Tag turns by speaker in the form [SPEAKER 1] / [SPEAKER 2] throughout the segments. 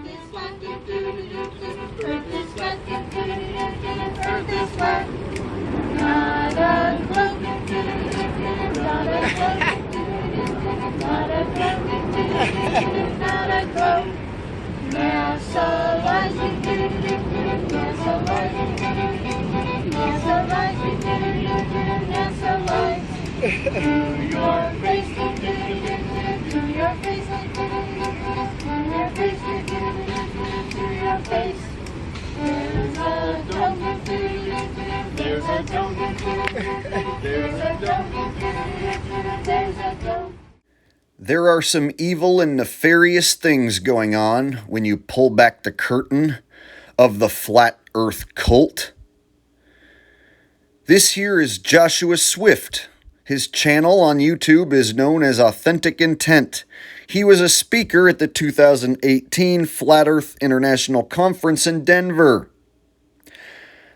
[SPEAKER 1] Earth is flat, not a globe, not a globe, not a globe, not a globe. NASA lies, NASA lies, NASA lies, NASA lies. To your face, to your face, to your face, to your face. There's a dome, there's a dome, there's a dome, there's a dome.
[SPEAKER 2] There are some evil and nefarious things going on when you pull back the curtain of the flat earth cult. This here is Joshua Swift. His channel on YouTube is known as Authentic Intent. He was a speaker at the 2018 Flat Earth International Conference in Denver.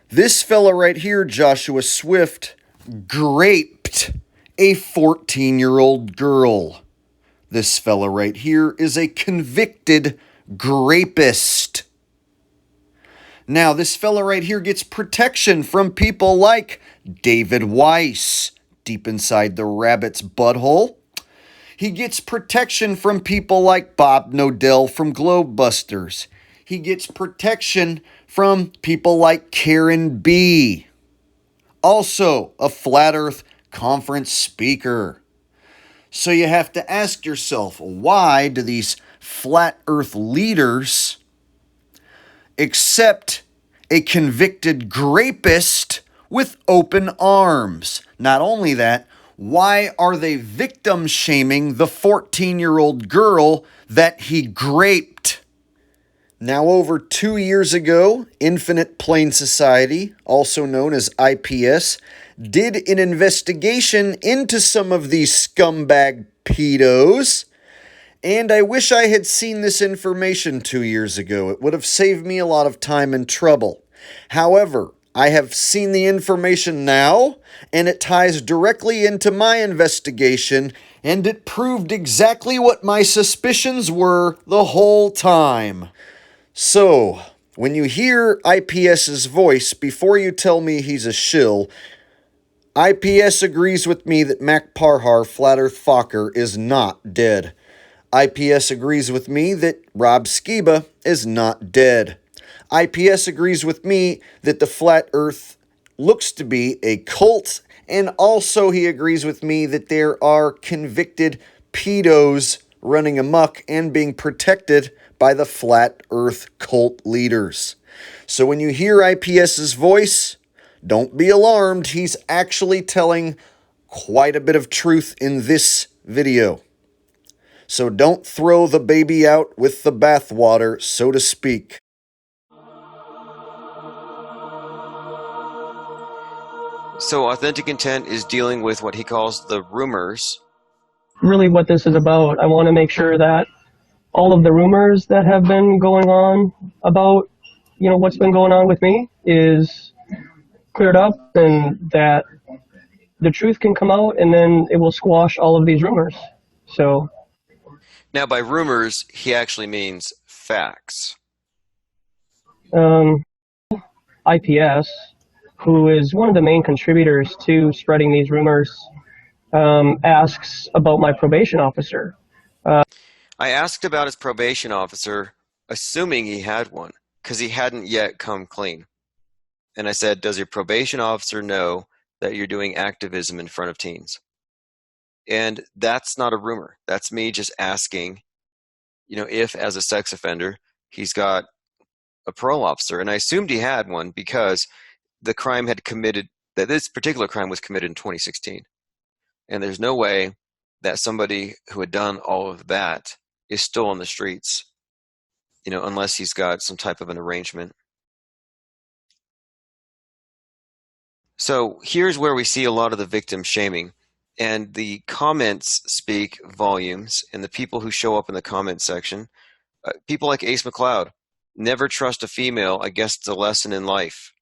[SPEAKER 2] This fella right here, Joshua Swift, raped a 14-year-old girl. This fella right here is a convicted rapist. Now, this fella right here gets protection from people like David Weiss, deep inside the rabbit's butthole. He gets protection from people like Bob Nodell from Globebusters. He gets protection from people like Karen B. Also, a Flat Earth Conference speaker. So you have to ask yourself, why do these Flat Earth leaders accept a convicted rapist with open arms? Not only that, why are they victim shaming the 14-year-old girl that he raped? Now, over 2 years ago, Infinite Plane Society, also known as IPS, did an investigation into some of these scumbag pedos, and I wish I had seen this information 2 years ago. It would have saved me a lot of time and trouble. However, I have seen the information now, and it ties directly into my investigation, and it proved exactly what my suspicions were the whole time. So, when you hear IPS's voice, before you tell me he's a shill, IPS agrees with me that Mac Parhar, Flat Earth Fokker, is not dead. IPS agrees with me that Rob Skiba is not dead. IPS agrees with me that the Flat Earth looks to be a cult, and also he agrees with me that there are convicted pedos running amok and being protected by the Flat Earth cult leaders. So when you hear IPS's voice, don't be alarmed. He's actually telling quite a bit of truth in this video. So don't throw the baby out with the bathwater, so to speak.
[SPEAKER 3] So Authentic Intent is dealing with what he calls the rumors.
[SPEAKER 4] Really what this is about, I want to make sure that all of the rumors that have been going on about, what's been going on with me is cleared up, and that the truth can come out, and then it will squash all of these rumors. So
[SPEAKER 3] Now, by rumors, he actually means facts.
[SPEAKER 4] IPS, who is one of the main contributors to spreading these rumors, asks about my probation officer.
[SPEAKER 3] I asked about his probation officer, assuming he had one, because he hadn't yet come clean. And I said, does your probation officer know that you're doing activism in front of teens? And that's not a rumor. That's me just asking, if as a sex offender, he's got a parole officer. And I assumed he had one because the crime that this particular crime was committed in 2016. And there's no way that somebody who had done all of that is still on the streets, unless he's got some type of an arrangement. So here's where we see a lot of the victim shaming, and the comments speak volumes, and the people who show up in the comment section, people like Ace McLeod, never trust a female. I guess it's a lesson in life.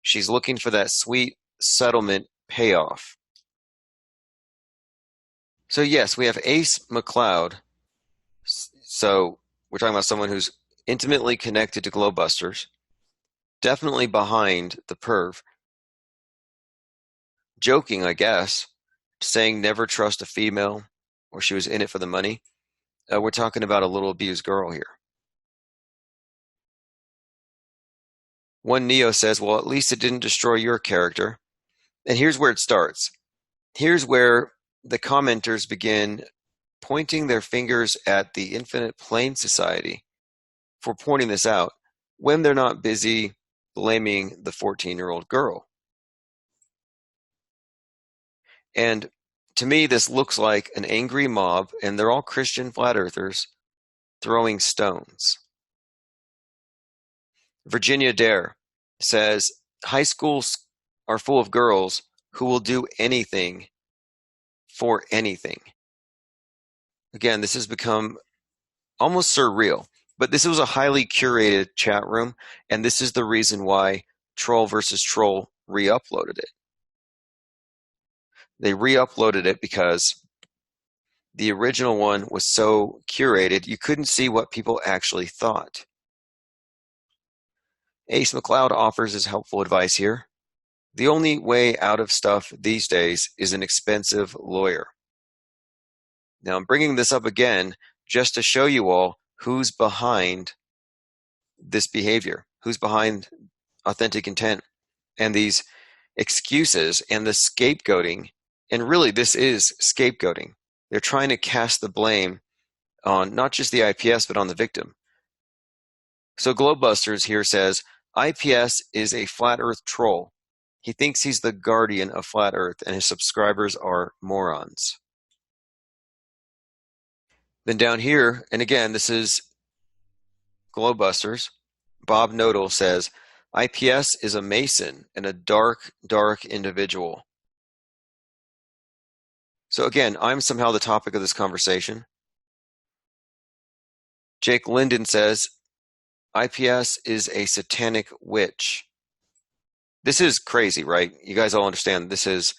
[SPEAKER 3] She's looking for that sweet settlement payoff. So yes, we have Ace McLeod. So we're talking about someone who's intimately connected to Glowbusters, definitely behind the PURVE, joking, I guess, saying never trust a female, or she was in it for the money. We're talking about a little abused girl here. One Neo says, well, at least it didn't destroy your character. And here's where it starts. Here's where the commenters begin pointing their fingers at the Infinite Plane Society for pointing this out when they're not busy blaming the 14-year-old girl. And to me, this looks like an angry mob, and they're all Christian flat earthers throwing stones. Virginia Dare says, high schools are full of girls who will do anything for anything. Again, this has become almost surreal, but this was a highly curated chat room, and this is the reason why Troll versus Troll re-uploaded it. They re-uploaded it because the original one was so curated, you couldn't see what people actually thought. Ace McLeod offers his helpful advice here. The only way out of stuff these days is an expensive lawyer. Now, I'm bringing this up again just to show you all who's behind this behavior, who's behind authentic intent and these excuses and the scapegoating. And really, this is scapegoating. They're trying to cast the blame on not just the IPS, but on the victim. So Glowbusters here says, IPS is a flat earth troll. He thinks he's the guardian of flat earth and his subscribers are morons. Then down here, and again, this is Glowbusters, Bob Nodal says, IPS is a Mason and a dark, dark individual. So again, I'm somehow the topic of this conversation. Jake Linden says, IPS is a satanic witch. This is crazy, right? You guys all understand this is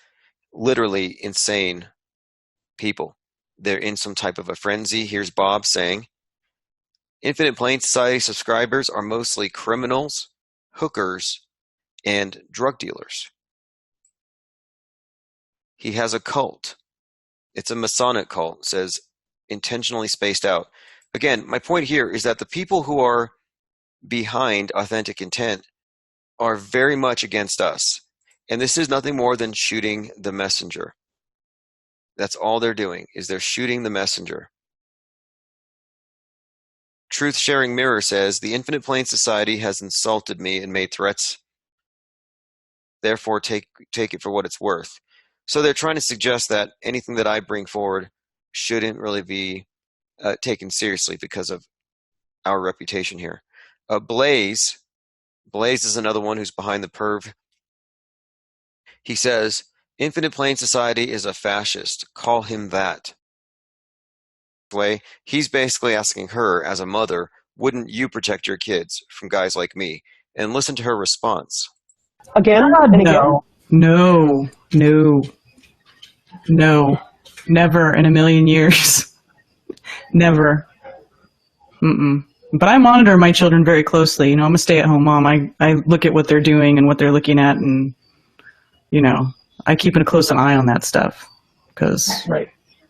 [SPEAKER 3] literally insane people. They're in some type of a frenzy. Here's Bob saying, Infinite Plane Society subscribers are mostly criminals, hookers, and drug dealers. He has a cult. It's a Masonic cult, says intentionally spaced out. Again, my point here is that the people who are behind authentic intent are very much against us. And this is nothing more than shooting the messenger. That's all they're doing, is they're shooting the messenger. Truth Sharing Mirror says, the Infinite Plane Society has insulted me and made threats. Therefore, take it for what it's worth. So they're trying to suggest that anything that I bring forward shouldn't really be taken seriously because of our reputation here. Blaze is another one who's behind the PURVE. He says, Infinite Plane Society is a fascist. Call him that. Way, he's basically asking her, as a mother, wouldn't you protect your kids from guys like me? And listen to her response.
[SPEAKER 4] Again and again.
[SPEAKER 5] No, never in a million years. Never. But I monitor my children very closely. You know, I'm a stay-at-home mom. I look at what they're doing and what they're looking at, and, you know, I keep a close eye on that stuff because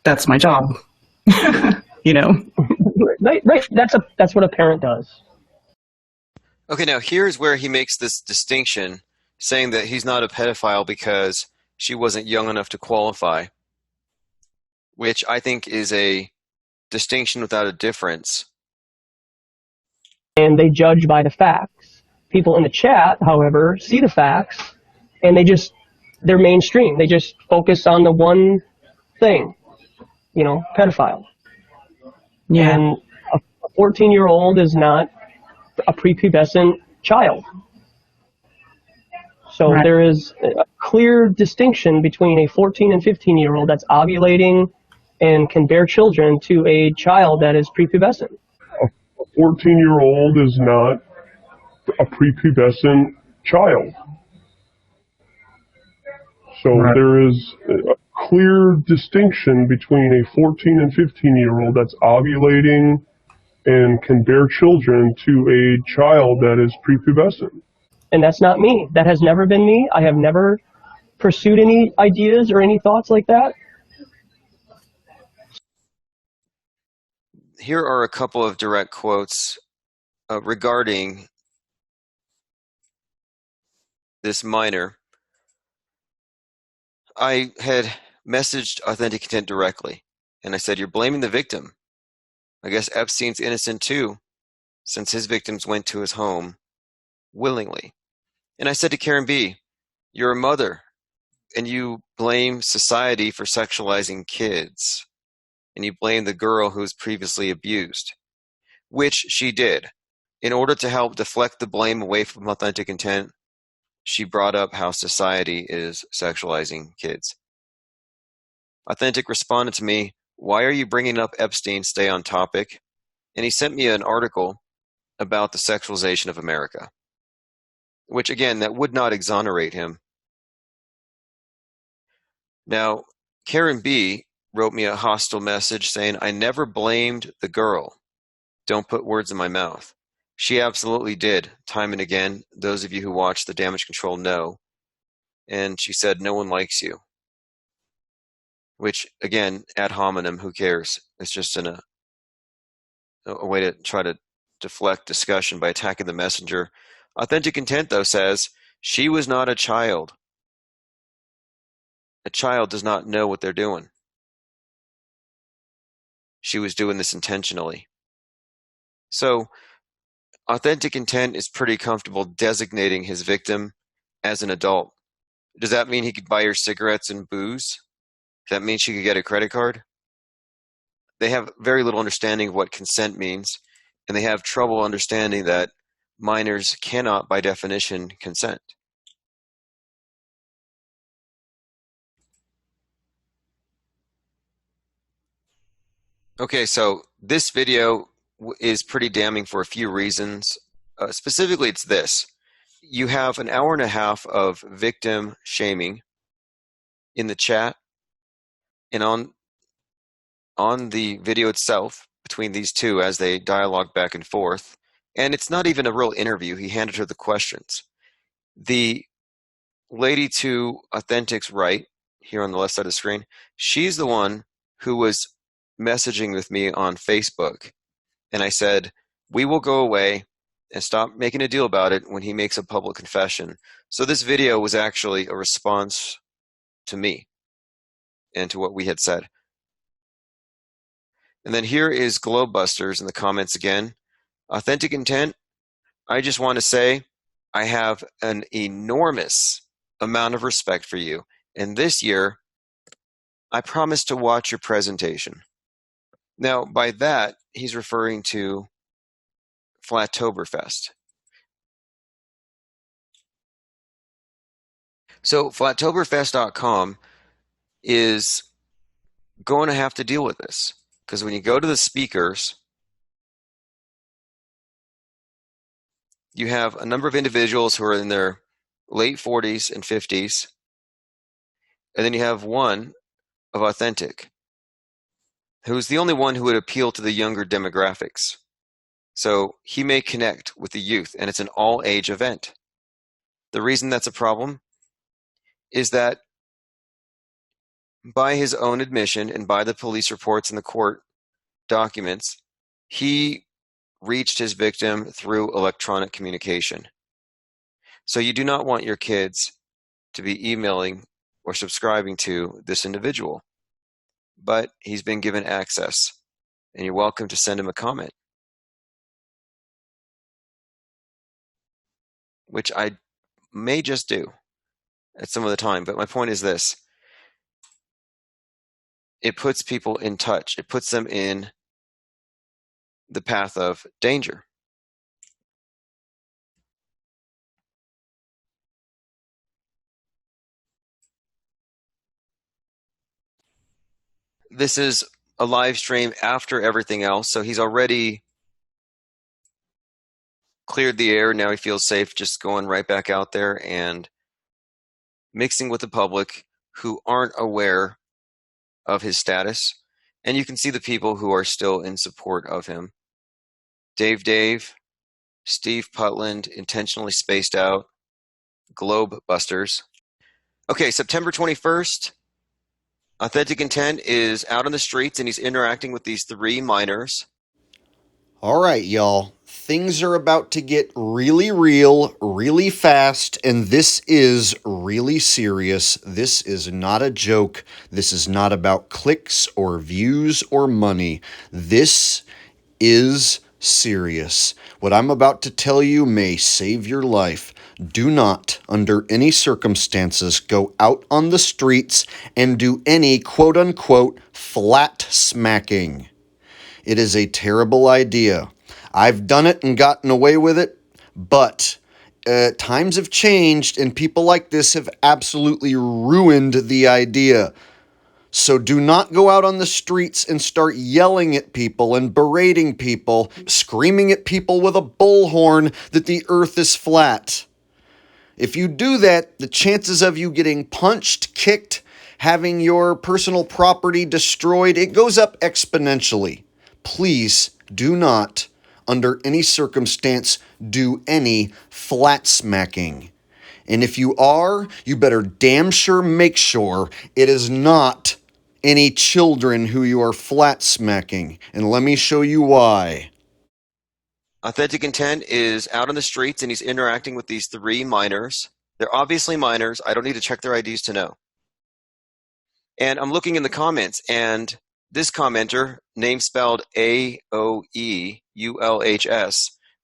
[SPEAKER 5] that's my job. You know.
[SPEAKER 4] Right. That's what a parent does.
[SPEAKER 3] Okay, now here's where he makes this distinction, saying that he's not a pedophile because she wasn't young enough to qualify, which I think is a distinction without a difference.
[SPEAKER 4] And they judge by the facts. People in the chat, however, see the facts, and they're mainstream. They just focus on the one thing, you know, pedophile.
[SPEAKER 5] Yeah.
[SPEAKER 4] And a 14-year-old is not a prepubescent child. So there is a clear distinction between a 14 and 15-year-old that's ovulating and can bear children to a child that is prepubescent.
[SPEAKER 6] A 14-year-old is not a prepubescent child. So there is a clear distinction between a 14 and 15-year-old that's ovulating and can bear children to a child that is prepubescent.
[SPEAKER 4] And that's not me. That has never been me. I have never pursued any ideas or any thoughts like that.
[SPEAKER 3] Here are a couple of direct quotes regarding this minor. I had messaged Authentic Content directly, and I said, "You're blaming the victim. I guess Epstein's innocent too, since his victims went to his home willingly." And I said to Karen B, "You're a mother, and you blame society for sexualizing kids, and you blame the girl who was previously abused," which she did. In order to help deflect the blame away from Authentic Intent, she brought up how society is sexualizing kids. Authentic responded to me, "Why are you bringing up Epstein? Stay on topic." And he sent me an article about the sexualization of America, which again, that would not exonerate him. Now, Karen B wrote me a hostile message saying, "I never blamed the girl. Don't put words in my mouth." She absolutely did, time and again. Those of you who watch the damage control know. And she said, "No one likes you." Which, again, ad hominem, who cares? It's just a way to try to deflect discussion by attacking the messenger. Authentic Intent, though, says she was not a child. A child does not know what they're doing. She was doing this intentionally. So, Authentic Intent is pretty comfortable designating his victim as an adult. Does that mean he could buy her cigarettes and booze? Does that mean she could get a credit card? They have very little understanding of what consent means, and they have trouble understanding that minors cannot, by definition, consent. Okay, so this video is pretty damning for a few reasons. Specifically, it's this. You have an hour and a half of victim shaming in the chat and on the video itself between these two as they dialogue back and forth. And it's not even a real interview. He handed her the questions. The lady to Authentic's right, here on the left side of the screen, she's the one who was messaging with me on Facebook. And I said, "We will go away and stop making a deal about it when he makes a public confession." So this video was actually a response to me and to what we had said. And then here is Globebusters in the comments again. Authentic Intent, I just want to say I have an enormous amount of respect for you. And this year, I promise to watch your presentation. Now, by that, he's referring to Flattoberfest. So Flattoberfest.com is going to have to deal with this, because when you go to the speakers, you have a number of individuals who are in their late 40s and 50s, and then you have one of Authentic, who's the only one who would appeal to the younger demographics. So he may connect with the youth, and it's an all-age event. The reason that's a problem is that by his own admission and by the police reports and the court documents, he reached his victim through electronic communication. So you do not want your kids to be emailing or subscribing to this individual, but he's been given access, and you're welcome to send him a comment, which I may just do at some of the time. But my point is this. It puts people in touch. It puts them in the path of danger. This is a live stream after everything else, so he's already cleared the air. Now he feels safe just going right back out there and mixing with the public who aren't aware of his status. And you can see the people who are still in support of him. Dave, Steve Putland, Intentionally Spaced Out, Globe Busters. Okay, September 21st, Authentic Intent is out on the streets and he's interacting with these 3 minors.
[SPEAKER 2] All right, y'all. Things are about to get really real, really fast, and this is really serious. This is not a joke. This is not about clicks or views or money. This is serious. What I'm about to tell you may save your life. Do not, under any circumstances, go out on the streets and do any quote-unquote flat smacking. It is a terrible idea. I've done it and gotten away with it, but times have changed and people like this have absolutely ruined the idea. So do not go out on the streets and start yelling at people and berating people, screaming at people with a bullhorn that the earth is flat. If you do that, the chances of you getting punched, kicked, having your personal property destroyed, it goes up exponentially. Please do not, under any circumstance, do any flat smacking. And if you are, you better damn sure make sure it is not any children who you are flat smacking. And let me show you why.
[SPEAKER 3] Authentic Intent is out on the streets and he's interacting with these 3 minors. They're obviously minors. I don't need to check their IDs to know. And I'm looking in the comments, and this commenter, name spelled AOEULHS,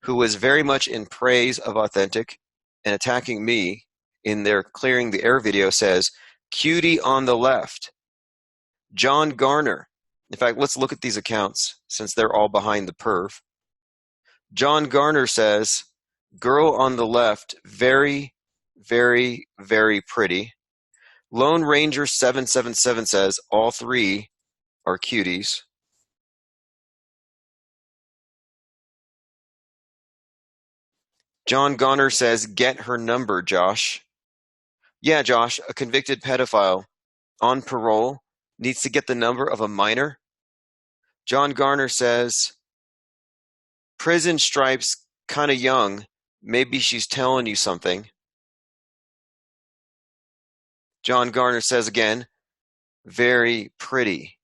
[SPEAKER 3] who was very much in praise of Authentic and attacking me in their Clearing the Air video, says, "Cutie on the left." John Garner. In fact, let's look at these accounts since they're all behind the PURVE. John Garner says, "Girl on the left, very, very, very pretty." Lone Ranger 777 says, "All 3 are cuties." John Garner says, "Get her number, Josh." Yeah, Josh, a convicted pedophile on parole needs to get the number of a minor. John Garner says, "Prison stripes kinda young. Maybe she's telling you something." John Garner says again, "Very pretty."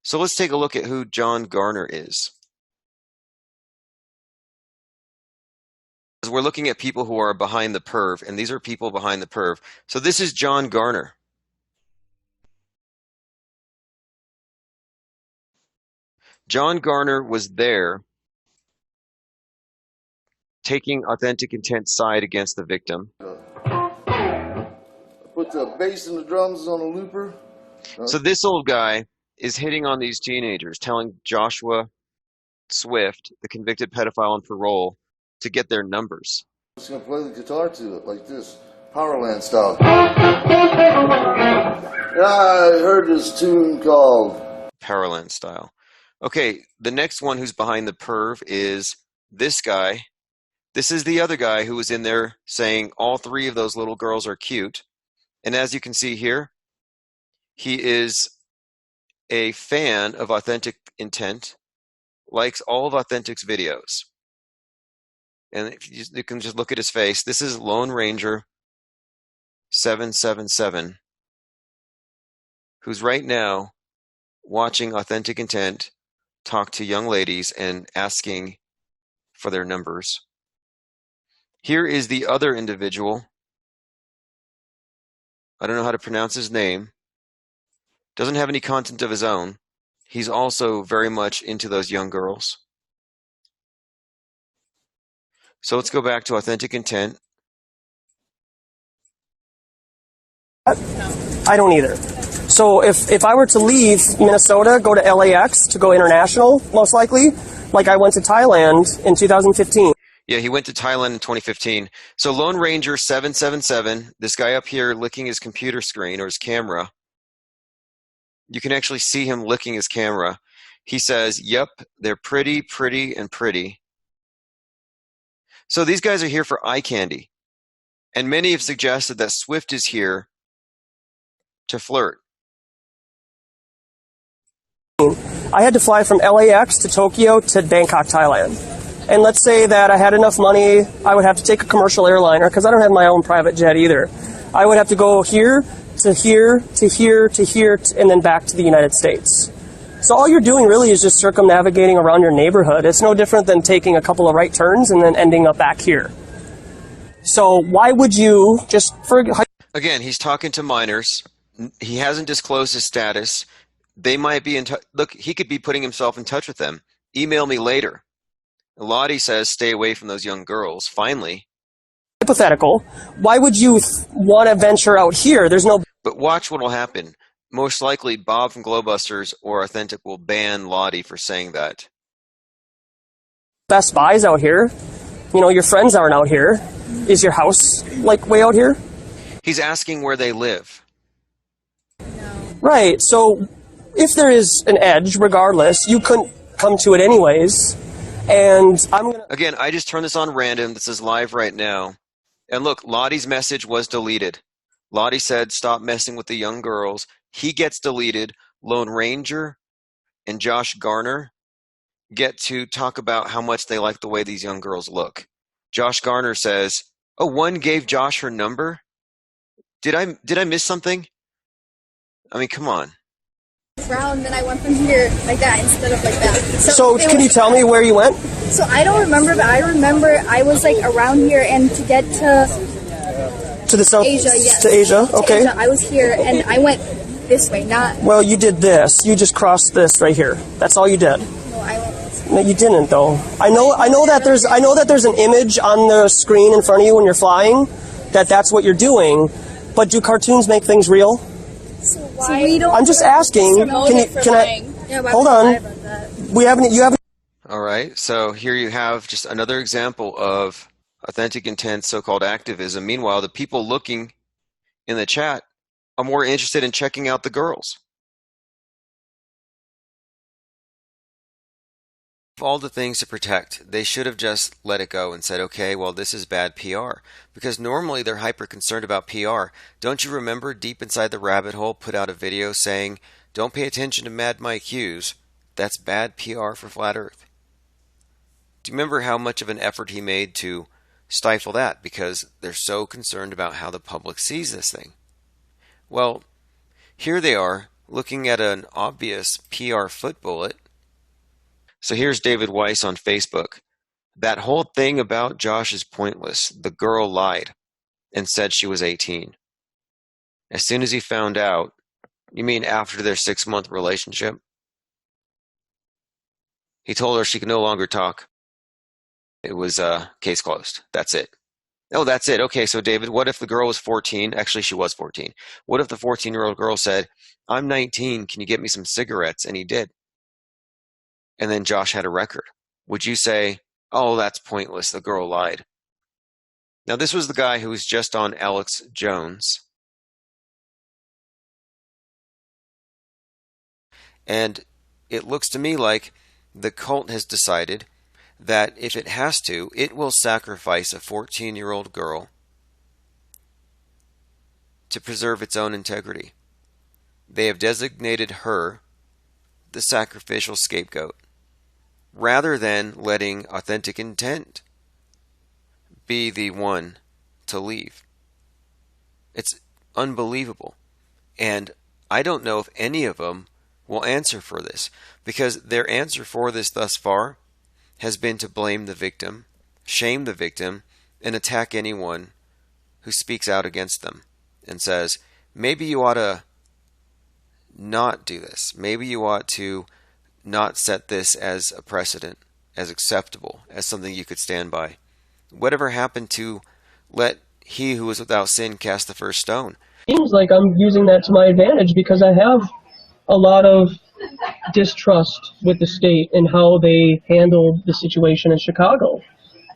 [SPEAKER 3] So let's take a look at who John Garner is. We're looking at people who are behind the PURVE, and these are people behind the PURVE. So this is John Garner. John Garner was there taking Authentic Intent's side against the victim.
[SPEAKER 7] Put the bass and the drums on a looper.
[SPEAKER 3] So this old guy is hitting on these teenagers, telling Joshua Swift, the convicted pedophile on parole, to get their numbers.
[SPEAKER 7] I'm just gonna play the guitar to it like this, Powerland style. Yeah, I heard this tune called
[SPEAKER 3] Powerland style. Okay, the next one who's behind the PURVE is this guy. This is the other guy who was in there saying all 3 of those little girls are cute. And as you can see here, he is a fan of Authentic Intent, likes all of Authentic's videos. And if you can just look at his face. This is Lone Ranger 777, who's right now watching Authentic Intent talk to young ladies and asking for their numbers. Here is the other individual. I don't know how to pronounce his name. Doesn't have any content of his own. He's also very much into those young girls. So let's go back to Authentic Intent.
[SPEAKER 4] I don't either. So if I were to leave Minnesota, go to LAX to go international, most likely, like I went to Thailand in 2015.
[SPEAKER 3] Yeah, he went to Thailand in 2015. So Lone Ranger 777, this guy up here licking his computer screen or his camera. You can actually see him licking his camera. He says, "Yep, they're pretty, pretty, and pretty." So these guys are here for eye candy. And many have suggested that Swift is here to flirt.
[SPEAKER 4] I had to fly from LAX to Tokyo to Bangkok, Thailand. And let's say that I had enough money, I would have to take a commercial airliner because I don't have my own private jet either. I would have to go here, to here, to here, to here, and then back to the United States. So all you're doing really is just circumnavigating around your neighborhood. It's no different than taking a couple of right turns and then ending up back here. So why would you just...
[SPEAKER 3] Again, he's talking to minors. He hasn't disclosed his status. They might be in touch. Look, he could be putting himself in touch with them. Email me later. Lottie says stay away from those young girls. Finally.
[SPEAKER 4] Hypothetical. Why would you want to venture out here? There's no...
[SPEAKER 3] But watch what will happen. Most likely, Bob from Glowbusters or Authentic will ban Lottie for saying that.
[SPEAKER 4] Best Buys out here. You know, your friends aren't out here. Is your house, like, way out here?
[SPEAKER 3] He's asking where they live.
[SPEAKER 4] Right, so if there is an edge, regardless, you couldn't come to it anyways. And I'm gonna...
[SPEAKER 3] Again, I just turned this on random. This is live right now. And look, Lottie's message was deleted. Lottie said, stop messing with the young girls. He gets deleted. Lone Ranger and Josh Garner get to talk about how much they like the way these young girls look. Josh Garner says, oh, one gave Josh her number? Did I miss something? I mean, come on.
[SPEAKER 8] Round, then I went from here like that instead of like that.
[SPEAKER 4] So can you tell me where you went?
[SPEAKER 8] So I don't remember, but I remember I was like around here, and to get to
[SPEAKER 4] the South
[SPEAKER 8] Asia, yes.
[SPEAKER 4] To Asia, okay.
[SPEAKER 8] To Asia, I was here, and I went this way, not...
[SPEAKER 4] Well, you did this. You just crossed this right here. That's all you did.
[SPEAKER 8] No, I went this way.
[SPEAKER 4] No, you didn't, though. I know that there's an image on the screen in front of you when you're flying, that's what you're doing. But do cartoons make things real?
[SPEAKER 8] So why? We don't...
[SPEAKER 4] I'm just asking. Can I?
[SPEAKER 8] Yeah,
[SPEAKER 4] hold on. You haven't.
[SPEAKER 3] All right. So here you have just another example of authentic intent, so-called activism. Meanwhile, the people looking in the chat are more interested in checking out the girls. All the things to protect, they should have just let it go and said, okay, well, this is bad PR. Because normally they're hyper concerned about PR. Don't you remember Deep Inside the Rabbit Hole put out a video saying, don't pay attention to Mad Mike Hughes. That's bad PR for Flat Earth. Do you remember how much of an effort he made to stifle that? Because they're so concerned about how the public sees this thing. Well, here they are looking at an obvious PR foot bullet. So here's David Weiss on Facebook. That whole thing about Josh is pointless. The girl lied and said she was 18. As soon as he found out, you mean after their 6-month relationship? He told her she could no longer talk. It was case closed. That's it. Oh, that's it. Okay, so David, what if the girl was 14? Actually, she was 14. What if the 14-year-old girl said, I'm 19, can you get me some cigarettes? And he did. And then Josh had a record. Would you say, oh, that's pointless, the girl lied? Now, this was the guy who was just on Alex Jones. And it looks to me like the cult has decided that if it has to, it will sacrifice a 14-year-old girl to preserve its own integrity. They have designated her the sacrificial scapegoat, rather than letting authentic intent be the one to leave. It's unbelievable. And I don't know if any of them will answer for this, because their answer for this thus far has been to blame the victim, shame the victim, and attack anyone who speaks out against them and says, maybe you ought to not do this. Maybe you ought to not set this as a precedent, as acceptable, as something you could stand by. Whatever happened to let he who is without sin cast the first stone?
[SPEAKER 4] Seems like I'm using that to my advantage because I have a lot of distrust with the state and how they handled the situation in Chicago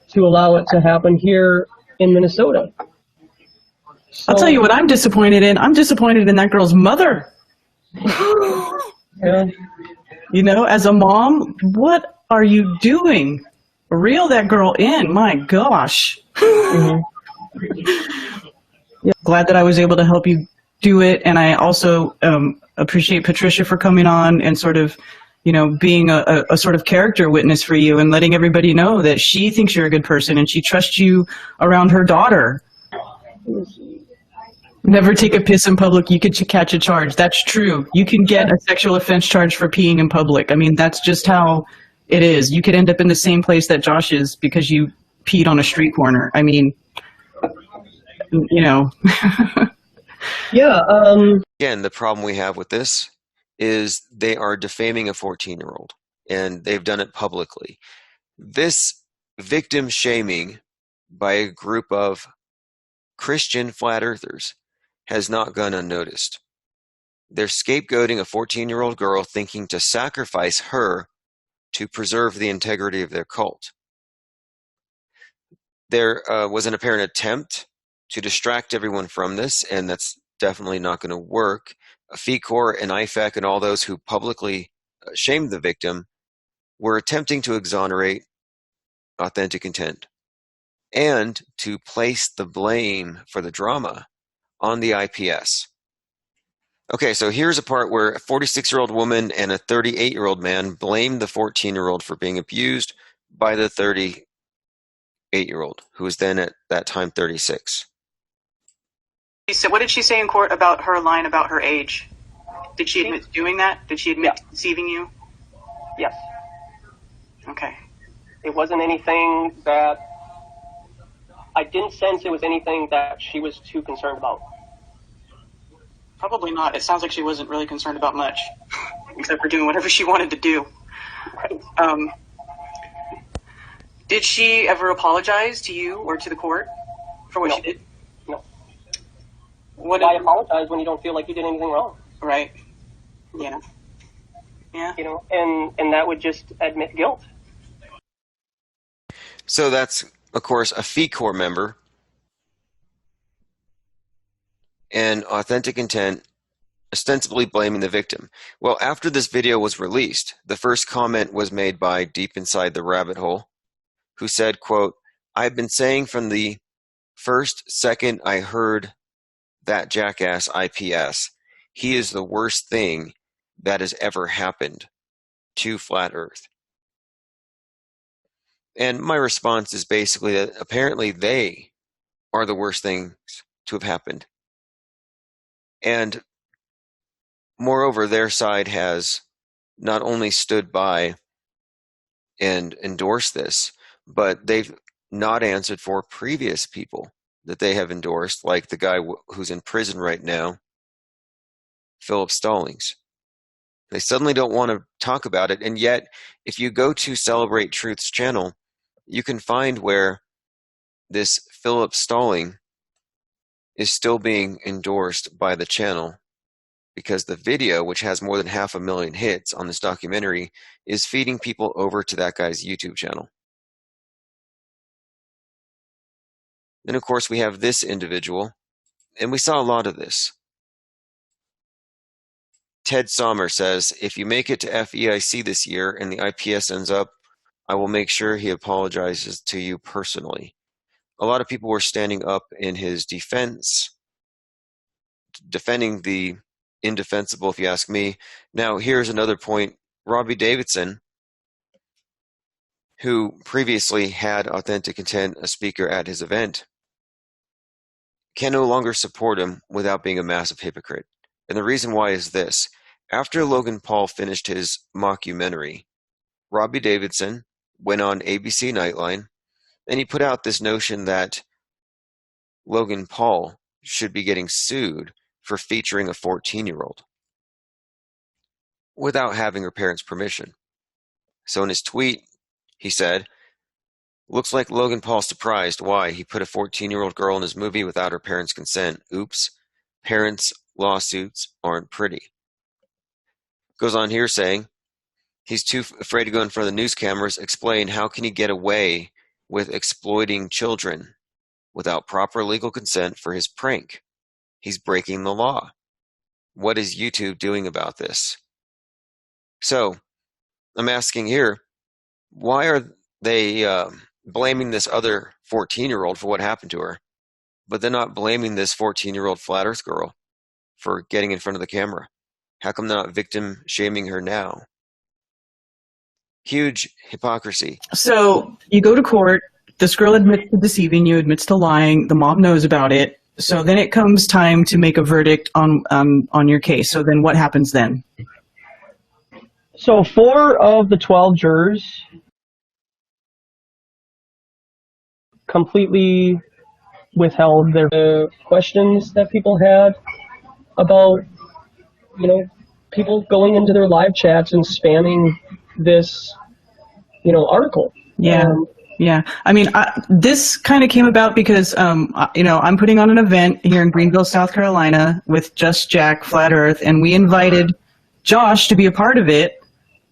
[SPEAKER 4] to allow it to happen here in Minnesota. So,
[SPEAKER 5] I'll tell you what I'm disappointed in. I'm disappointed in that girl's mother.
[SPEAKER 4] Yeah.
[SPEAKER 5] You know, as a mom, what are you doing? Reel that girl in. My gosh.
[SPEAKER 4] Mm-hmm.
[SPEAKER 5] Glad that I was able to help you do it. And I also appreciate Patricia for coming on and sort of, you know, being a sort of character witness for you and letting everybody know that she thinks you're a good person and she trusts you around her daughter. Never take a piss in public, you could catch a charge. That's true. You can get a sexual offense charge for peeing in public. I mean, that's just how it is. You could end up in the same place that Josh is because you peed on a street corner. I mean, you know.
[SPEAKER 4] Yeah.
[SPEAKER 3] Again, the problem we have with this is they are defaming a 14-year-old, and they've done it publicly. This victim shaming by a group of Christian flat earthers has not gone unnoticed. They're scapegoating a 14-year-old girl, thinking to sacrifice her to preserve the integrity of their cult. There was an apparent attempt to distract everyone from this, and that's definitely not going to work. FECOR and IFAC and all those who publicly shamed the victim were attempting to exonerate Authentic Intent and to place the blame for the drama on the IPS. Okay, so here's a part where a 46-year-old woman and a 38-year-old man blamed the 14-year-old for being abused by the 38-year-old, who was then at that time 36.
[SPEAKER 5] What did she say in court about her lying about her age? Did she admit to doing that? Did she admit to deceiving you?
[SPEAKER 4] Yes.
[SPEAKER 5] Okay.
[SPEAKER 4] It wasn't anything that I didn't sense it was anything that she was too concerned about.
[SPEAKER 5] Probably not. It sounds like she wasn't really concerned about much, except for doing whatever she wanted to do.
[SPEAKER 4] Right.
[SPEAKER 5] Did she ever apologize to you or to the court for what
[SPEAKER 4] No.
[SPEAKER 5] she did?
[SPEAKER 4] No.
[SPEAKER 5] What
[SPEAKER 4] Why apologize when you don't feel like you did anything wrong?
[SPEAKER 5] Right. Yeah. Yeah.
[SPEAKER 4] You know, and that would just admit guilt.
[SPEAKER 3] So that's, of course, a FECOR member and Authentic Intent ostensibly blaming the victim. Well, after this video was released, the first comment was made by Deep Inside the Rabbit Hole, who said, quote, "I've been saying from the first second I heard that jackass IPS, he is the worst thing that has ever happened to Flat Earth." And my response is basically that apparently they are the worst things to have happened. And moreover, their side has not only stood by and endorsed this, but they've not answered for previous people that they have endorsed, like the guy who's in prison right now, Philip Stallings. They suddenly don't want to talk about it, and yet if you go to Celebrate Truth's channel, you can find where this Philip Stalling is still being endorsed by the channel, because the video, which has more than 500,000 hits on this documentary, is feeding people over to that guy's YouTube channel. Then, of course, we have this individual, and we saw a lot of this. Ted Sommer says, "If you make it to FEIC this year and the IPS ends up, I will make sure he apologizes to you personally." A lot of people were standing up in his defense, defending the indefensible, if you ask me. Now, here's another point. Robbie Davidson, who previously had Authentic Intent, a speaker at his event, can no longer support him without being a massive hypocrite. And the reason why is this. After Logan Paul finished his mockumentary, Robbie Davidson went on ABC Nightline, and he put out this notion that Logan Paul should be getting sued for featuring a 14-year-old without having her parents' permission. So in his tweet, he said, "Looks like Logan Paul's surprised. Why? He put a 14-year-old girl in his movie without her parents' consent. Oops. Parents' lawsuits aren't pretty." Goes on here saying, he's too afraid to go in front of the news cameras, explain how can he get away with exploiting children without proper legal consent for his prank. He's breaking the law. What is YouTube doing about this? So, I'm asking here, why are they blaming this other 14-year-old for what happened to her, but they're not blaming this 14-year-old flat earth girl for getting in front of the camera? How come they're not victim shaming her now? Huge hypocrisy.
[SPEAKER 5] So you go to court, this girl admits to deceiving you, admits to lying, the mom knows about it. So then it comes time to make a verdict on your case. So then what happens then?
[SPEAKER 4] So 4 of the 12 jurors completely withheld their questions that people had about, people going into their live chats and spamming this, article.
[SPEAKER 5] Yeah. Yeah. I mean, this kind of came about because, I'm putting on an event here in Greenville, South Carolina with Just Jack Flat Earth, and we invited Josh to be a part of it,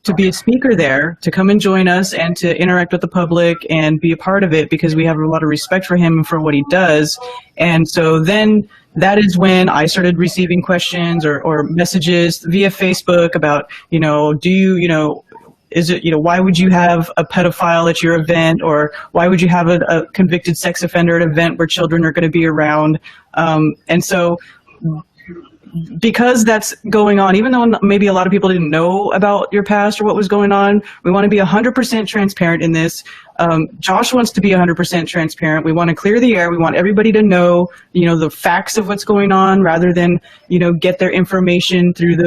[SPEAKER 5] to be a speaker there, to come and join us and to interact with the public and be a part of it because we have a lot of respect for him and for what he does. And so then that is when I started receiving questions or messages via Facebook about, is it, why would you have a pedophile at your event, or why would you have a convicted sex offender at an event where children are going to be around? And so because that's going on, even though maybe a lot of people didn't know about your past or what was going on, we want to be 100% transparent in this. Josh wants to be 100% transparent. We want to clear the air. We want everybody to know, the facts of what's going on, rather than, get their information through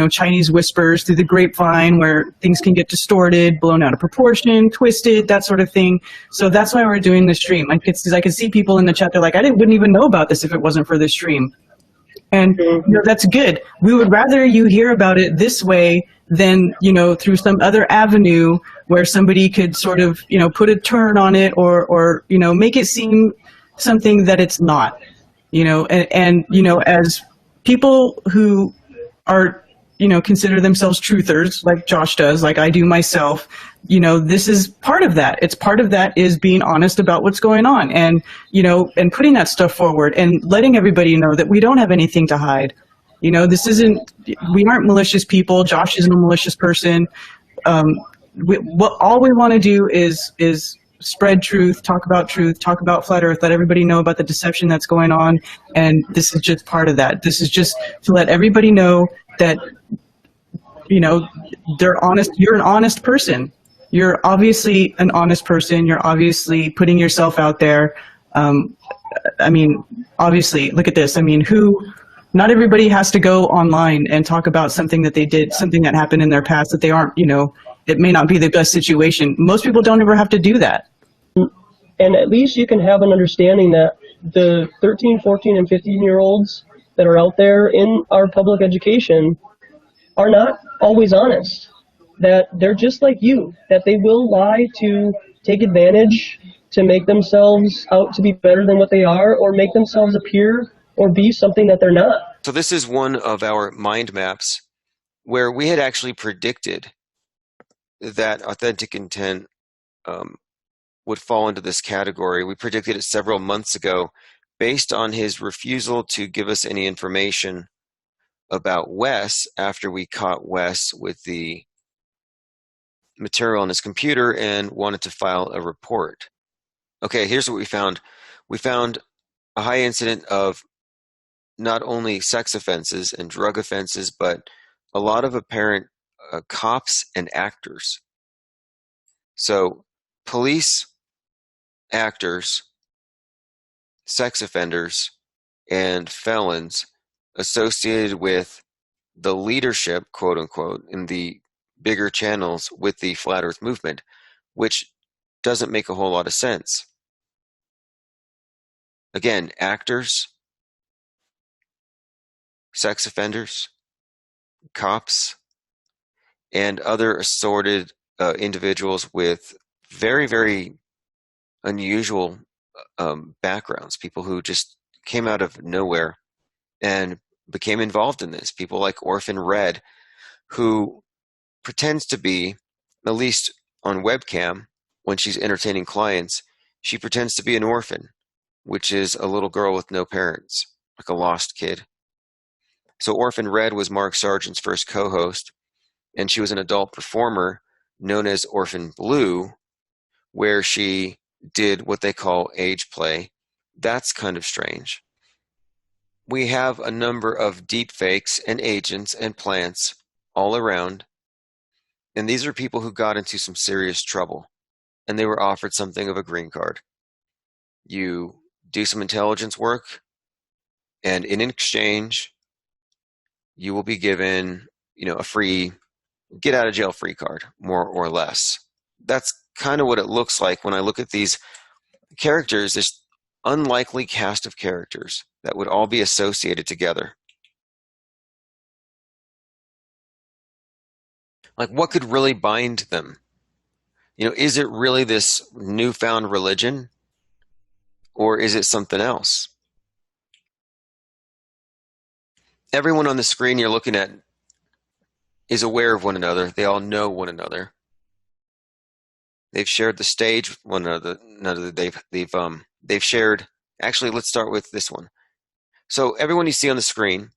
[SPEAKER 5] Chinese whispers, through the grapevine, where things can get distorted, blown out of proportion, twisted, that sort of thing. So that's why we're doing the stream. I could see people in the chat, they're like, wouldn't even know about this if it wasn't for this stream. And that's good. We would rather you hear about it this way than, through some other avenue where somebody could sort of, put a turn on it or make it seem something that it's not, and as people who are, consider themselves truthers, like Josh does, like I do myself, this is part of that. It's part of that is being honest about what's going on and, and putting that stuff forward and letting everybody know that we don't have anything to hide. We aren't malicious people. Josh isn't a malicious person. All we want to do is spread truth, talk about Flat Earth, let everybody know about the deception that's going on. And this is just part of that. This is just to let everybody know that, they're honest. You're an honest person. You're obviously an honest person. You're obviously putting yourself out there. Obviously, look at this. Not everybody has to go online and talk about something that they did, something that happened in their past that they aren't, it may not be the best situation. Most people don't ever have to do that.
[SPEAKER 4] And at least you can have an understanding that the 13, 14, and 15-year-olds that are out there in our public education are not always honest, that they're just like you, that they will lie to take advantage, to make themselves out to be better than what they are, or make themselves appear or be something that they're not.
[SPEAKER 3] So this is one of our mind maps where we had actually predicted that authentic intent would fall into this category. We predicted it several months ago based on his refusal to give us any information about Wes after we caught Wes with the material on his computer and wanted to file a report. Okay, here's what we found. We found a high incident of not only sex offenses and drug offenses, but a lot of apparent cops and actors. So police, actors, sex offenders, and felons associated with the leadership, quote unquote, in the bigger channels with the Flat Earth movement, which doesn't make a whole lot of sense. Again, actors, sex offenders, cops, and other assorted individuals with very, very unusual backgrounds, people who just came out of nowhere and became involved in this. People like Orphan Red, who pretends to be, at least on webcam, when she's entertaining clients, she pretends to be an orphan, which is a little girl with no parents, like a lost kid. So Orphan Red was Mark Sargent's first co-host, and she was an adult performer known as Orphan Blue, where she did what they call age play. That's kind of strange. we have a number of deep fakes and agents and plants all around. And these are people who got into some serious trouble, and they were offered something of a green card. You do some intelligence work, and in exchange, you will be given, a free get out of jail free card, more or less. That's kind of what it looks like when I look at these characters, this unlikely cast of characters that would all be associated together. Like, what could really bind them? Is it really this newfound religion, or is it something else? Everyone on the screen you're looking at is aware of one another. They all know one another. They've shared the stage with one another. They've shared. Actually, let's start with this one. So everyone you see on the screen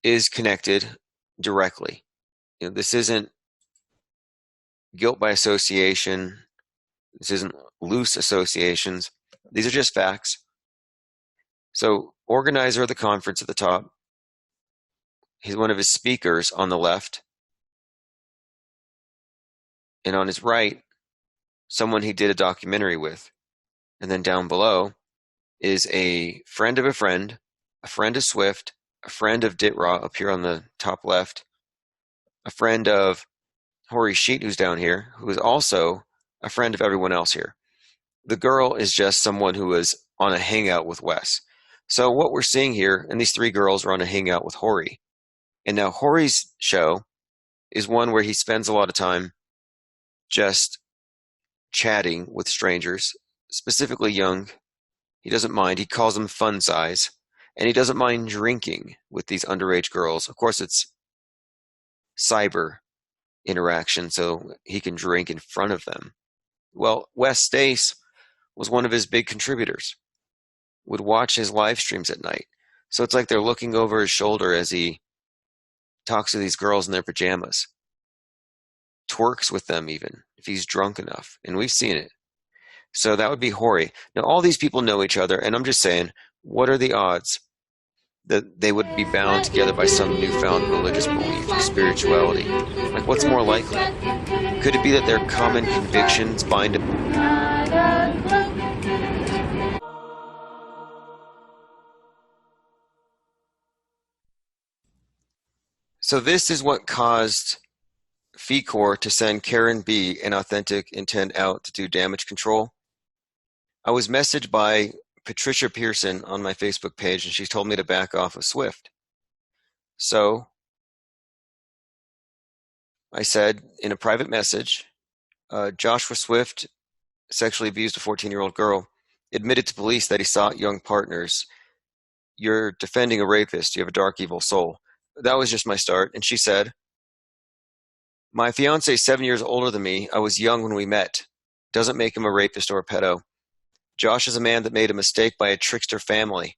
[SPEAKER 3] is connected directly. This isn't guilt by association. This isn't loose associations. These are just facts. So, organizer of the conference at the top, he's one of his speakers on the left. And on his right, someone he did a documentary with. And then down below is a friend of Swift, a friend of Ditraw up here on the top left, a friend of Hori Sheet, who's down here, who is also a friend of everyone else here. The girl is just someone who was on a hangout with Wes. So what we're seeing here, and these three girls are on a hangout with Hori. And now Hori's show is one where he spends a lot of time just chatting with strangers, specifically young. He doesn't mind. He calls them fun size. And he doesn't mind drinking with these underage girls. Of course, it's cyber interaction, so he can drink in front of them. Well, Wes Stace was one of his big contributors, would watch his live streams at night. So it's like they're looking over his shoulder as he talks to these girls in their pajamas, twerks with them even, if he's drunk enough. And we've seen it. So that would be Hori. Now, all these people know each other, and I'm just saying, what are the odds that they would be bound together by some newfound religious belief or spirituality? Like, what's more likely? Could it be that their common convictions bind them? So this is what caused FECOR to send Karen B and Authentic Intent out to do damage control. I was messaged by Patricia Pearson on my Facebook page, and she told me to back off of Swift. So I said in a private message, Joshua Swift sexually abused a 14-year-old girl, admitted to police that he sought young partners. You're defending a rapist. You have a dark, evil soul. That was just my start. And she said, my fiance is 7 years older than me. I was young when we met. Doesn't make him a rapist or a pedo. Josh is a man that made a mistake by a trickster family.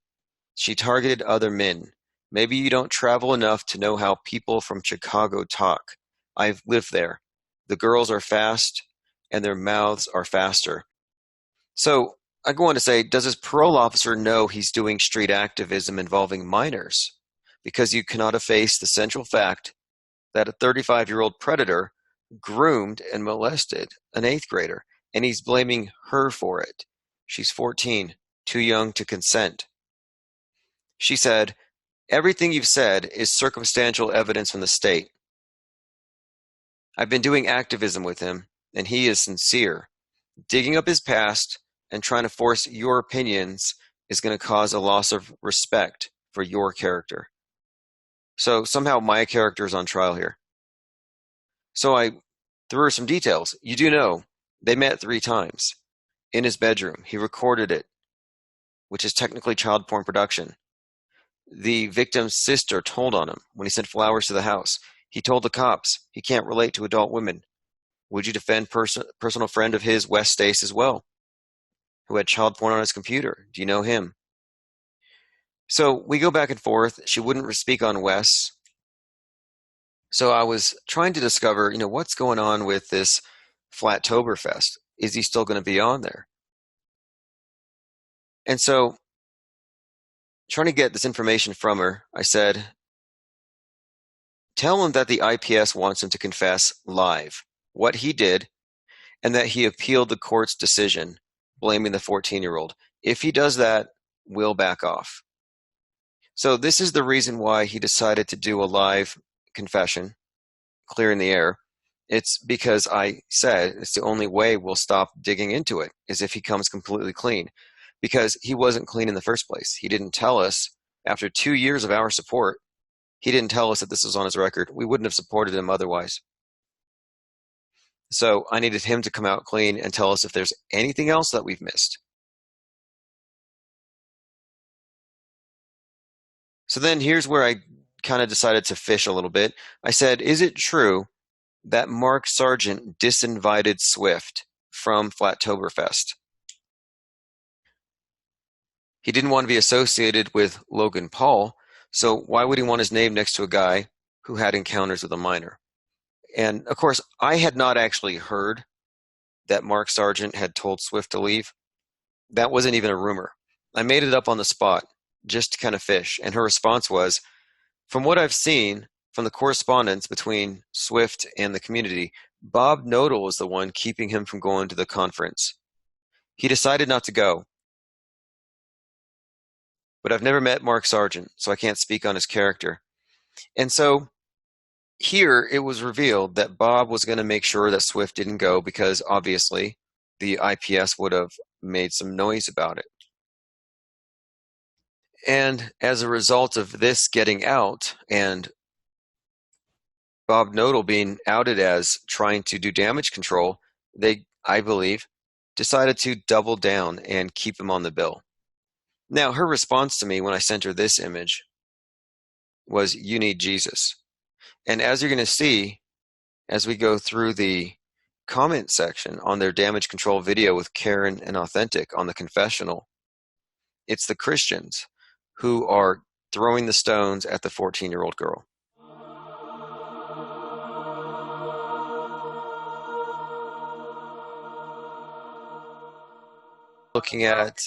[SPEAKER 3] She targeted other men. Maybe you don't travel enough to know how people from Chicago talk. I've lived there. The girls are fast, and their mouths are faster. So I go on to say, does his parole officer know he's doing street activism involving minors? Because you cannot efface the central fact that a 35-year-old predator groomed and molested an 8th grader, and he's blaming her for it. She's 14, too young to consent. She said, everything you've said is circumstantial evidence from the state. I've been doing activism with him, and he is sincere. Digging up his past and trying to force your opinions is going to cause a loss of respect for your character. So somehow my character is on trial here. So I threw her some details. You do know they met 3 times in his bedroom. He recorded it, which is technically child porn production. The victim's sister told on him when he sent flowers to the house. He told the cops he can't relate to adult women. Would you defend personal friend of his, Wes Stace, as well, who had child porn on his computer? Do you know him? So we go back and forth. She wouldn't speak on Wes. So I was trying to discover, what's going on with this Flattoberfest? Is he still going to be on there? And so trying to get this information from her, I said, tell him that the IPS wants him to confess live what he did and that he appealed the court's decision blaming the 14-year-old. If he does that, we'll back off. So this is the reason why he decided to do a live confession, clearing the air. It's because I said it's the only way we'll stop digging into it is if he comes completely clean, because he wasn't clean in the first place. He didn't tell us after 2 years of our support. He didn't tell us that this was on his record. We wouldn't have supported him otherwise. So I needed him to come out clean and tell us if there's anything else that we've missed. So then here's where I kind of decided to fish a little bit. I said, is it true that Mark Sargent disinvited Swift from Flattoberfest? He didn't want to be associated with Logan Paul, so why would he want his name next to a guy who had encounters with a minor? And of course, I had not actually heard that Mark Sargent had told Swift to leave. That wasn't even a rumor. I made it up on the spot just to kind of fish. And her response was, from what I've seen from the correspondence between Swift and the community, Bob Nodal was the one keeping him from going to the conference. He decided not to go. But I've never met Mark Sargent, so I can't speak on his character. And so here it was revealed that Bob was going to make sure that Swift didn't go because obviously the IPS would have made some noise about it. And as a result of this getting out and Bob Nodal being outed as trying to do damage control, they, I believe, decided to double down and keep him on the bill. Now, her response to me when I sent her this image was, you need Jesus. And as you're going to see, as we go through the comment section on their damage control video with Karen and Authentic on the confessional, it's the Christians who are throwing the stones at the 14-year-old girl. Looking at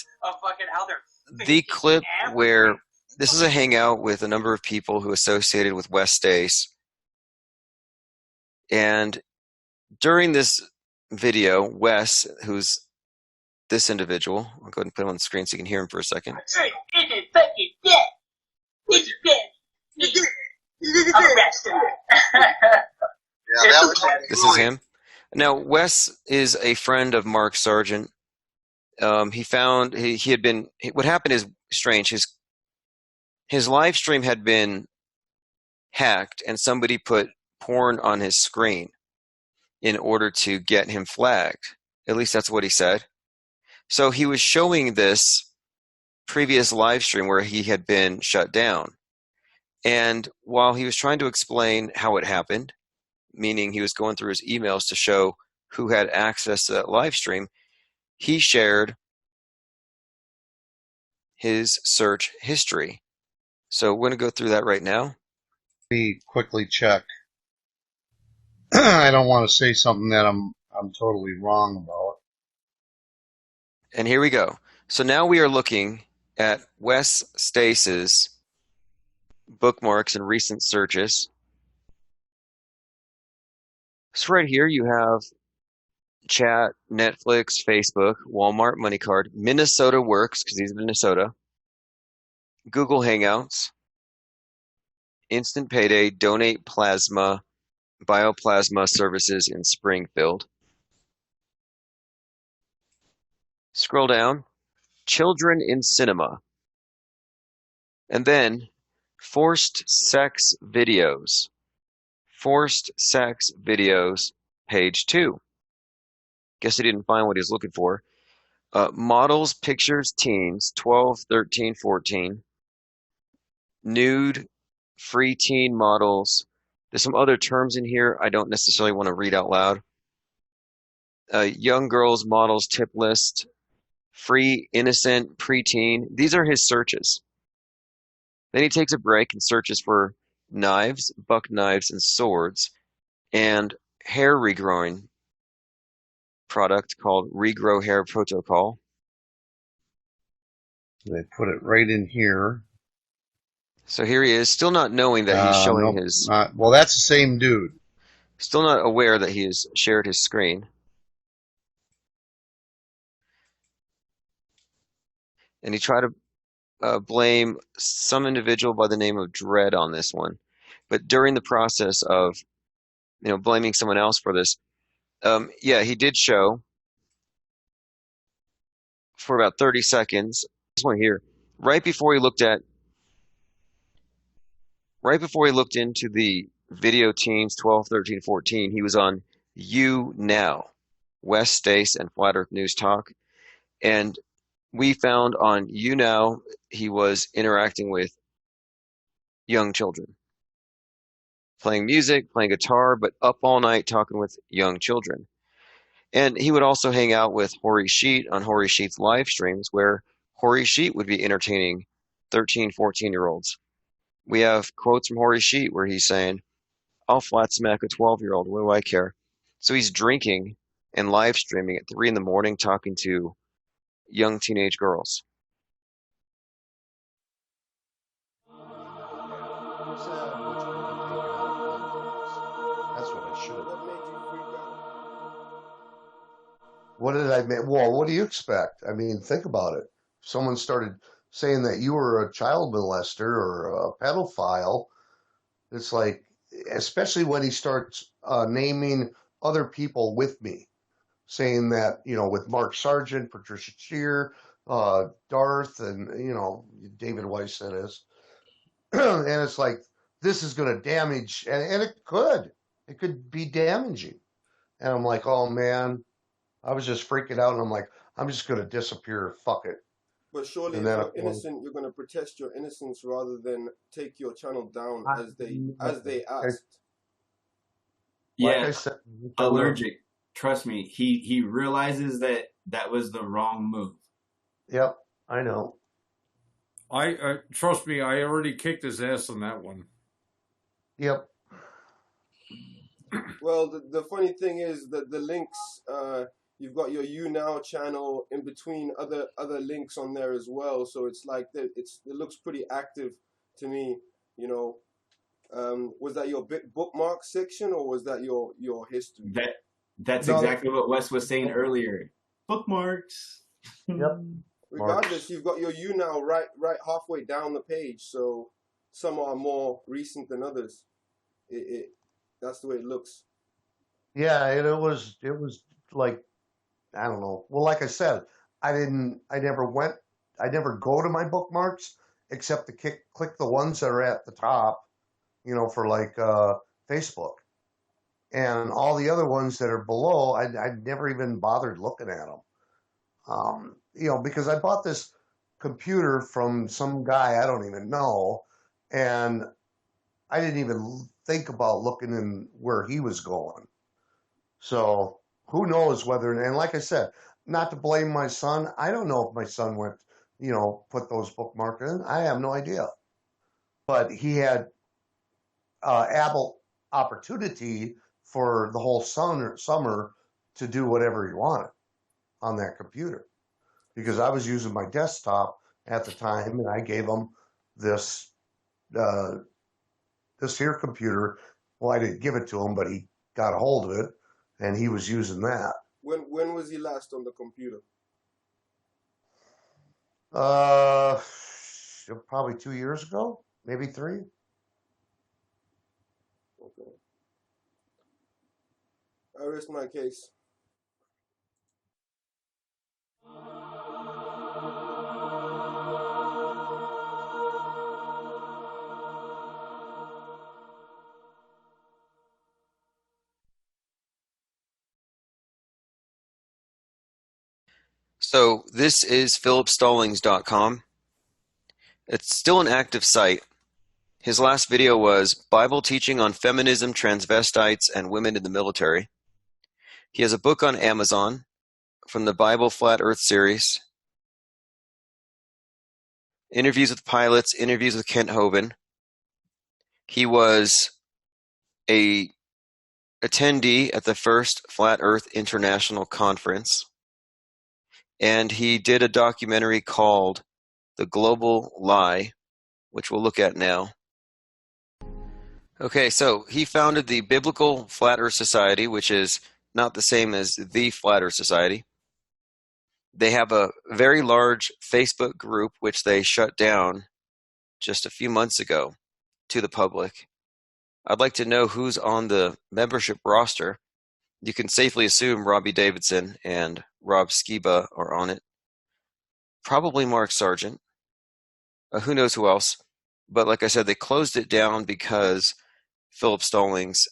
[SPEAKER 3] the clip where this is a hangout with a number of people who associated with Wes Stace. And during this video, Wes, who's this individual, I'll go ahead and put him on the screen so you can hear him for a second. This is him. Now, Wes is a friend of Mark Sargent. He found he had been. What happened is strange. His live stream had been hacked, and somebody put porn on his screen in order to get him flagged. At least that's what he said. So he was showing this previous live stream where he had been shut down. And while he was trying to explain how it happened, meaning he was going through his emails to show who had access to that live stream, he shared his search history. So we're going to go through that right now.
[SPEAKER 9] Let me quickly check. I don't want to say something that I'm totally wrong about.
[SPEAKER 3] And here we go. So now we are looking at Wes Stace's bookmarks and recent searches. So right here you have chat, Netflix, Facebook, Walmart, MoneyCard, Minnesota Works, because he's in Minnesota, Google Hangouts, Instant Payday, Donate Plasma, Bioplasma Services in Springfield. Scroll down, Children in Cinema. And then Forced Sex Videos. Forced Sex Videos, page 2. Guess he didn't find what he was looking for. Models, Pictures, Teens, 12, 13, 14. Nude, Free Teen Models. There's some other terms in here I don't necessarily want to read out loud. Young Girls Models Tip List. Free, Innocent, Preteen. These are his searches. Then he takes a break and searches for knives, buck knives, and swords, and hair regrowing product called Regrow Hair Protocol.
[SPEAKER 9] They put it right in here.
[SPEAKER 3] So here he is, still not knowing that he's showing
[SPEAKER 9] Nope,
[SPEAKER 3] his,
[SPEAKER 9] well, that's the same dude.
[SPEAKER 3] still not aware that he has shared his screen. And he tried to blame some individual by the name of Dread on this one. But during the process of, blaming someone else for this, yeah, he did show for about 30 seconds. This one here, right before he looked into the video teams 12, 13, 14, he was on You Now, West Stace and Flat Earth News Talk. And we found on You Now, he was interacting with young children, playing music, playing guitar, but up all night talking with young children. And he would also hang out with Hori Sheet on Hori Sheet's live streams, where Hori Sheet would be entertaining 13, 14-year-olds. We have quotes from Hori Sheet where he's saying, I'll flat smack a 12-year-old, what do I care? So he's drinking and live streaming at 3 in the morning talking to young teenage girls.
[SPEAKER 9] That's what I should have.
[SPEAKER 10] What made you freak out?
[SPEAKER 7] What did I make? Well, what do you expect? I mean, think about it. If someone started saying that you were a child molester or a pedophile, it's like, especially when he starts naming other people with me, saying that, with Mark Sargent, Patricia Shear, Darth, and, David Weiss, that is. And it's like, this is going to damage, and it could be damaging. And I'm like, oh man, I was just freaking out, and I'm like, I'm just going to disappear. Fuck it.
[SPEAKER 10] But surely, if you're innocent, you're going to protest your innocence rather than take your channel down as they asked.
[SPEAKER 7] Like
[SPEAKER 11] Yeah,
[SPEAKER 7] I said,
[SPEAKER 11] allergic. Trust me, he realizes that was the wrong move.
[SPEAKER 7] Yep, I know.
[SPEAKER 12] I trust me, I already kicked his ass on that one.
[SPEAKER 7] Yep.
[SPEAKER 10] Well, the funny thing is that the links, you've got your You Now channel in between other links on there as well. So it's like it looks pretty active to me. Was that your bookmark section or was that your history?
[SPEAKER 11] That's exactly what Wes was saying earlier. Bookmarks.
[SPEAKER 7] Yep.
[SPEAKER 10] Regardless, you've got your You Now right halfway down the page. So some are more recent than others. That's the way it looks.
[SPEAKER 7] Yeah, and it was like, I don't know. Well, like I said, I never go to my bookmarks except to click the ones that are at the top, for like Facebook. And all the other ones that are below, I never even bothered looking at them. Because I bought this computer from some guy I don't even know, and I didn't even think about looking in where he was going. So who knows whether, and like I said, not to blame my son. I don't know if my son went, put those bookmarks in. I have no idea. But he had ample opportunity for the whole summer to do whatever he wanted on that computer. Because I was using my desktop at the time, and I gave him this here computer. Well, I didn't give it to him, but he got a hold of it, and he was using that.
[SPEAKER 10] When was he last on the computer?
[SPEAKER 7] Probably 2 years ago, maybe 3.
[SPEAKER 10] Okay. I rest my case.
[SPEAKER 3] So this is philipstallings.com. It's still an active site. His last video was Bible teaching on feminism, transvestites, and women in the military. He has a book on Amazon from the Bible Flat Earth series. Interviews with pilots, interviews with Kent Hovind. He was a attendee at the first Flat Earth International Conference. And he did a documentary called The Global Lie which we'll look at now. Okay, so he founded the Biblical Flat Earth Society, which is not the same as the Flat Earth Society. They have a very large Facebook group, which they shut down just a few months ago to the public. I'd like to know who's on the membership roster. You can safely assume Robbie Davidson and Rob Skiba are on it. Probably Mark Sargent. Who knows who else? But like I said, they closed it down because Philip Stallings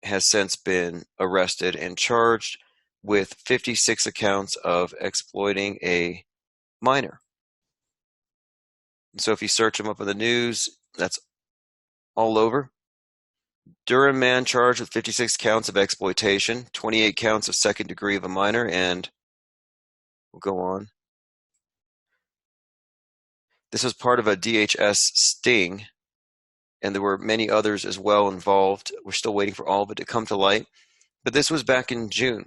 [SPEAKER 3] has since been arrested and charged with 56 accounts of exploiting a minor. So if you search him up in the news, that's all over. Durham man charged with 56 counts of exploitation, 28 counts of second degree of a minor, and we'll go on. This was part of a DHS sting, and there were many others as well involved. We're still waiting for all of it to come to light, but this was back in June.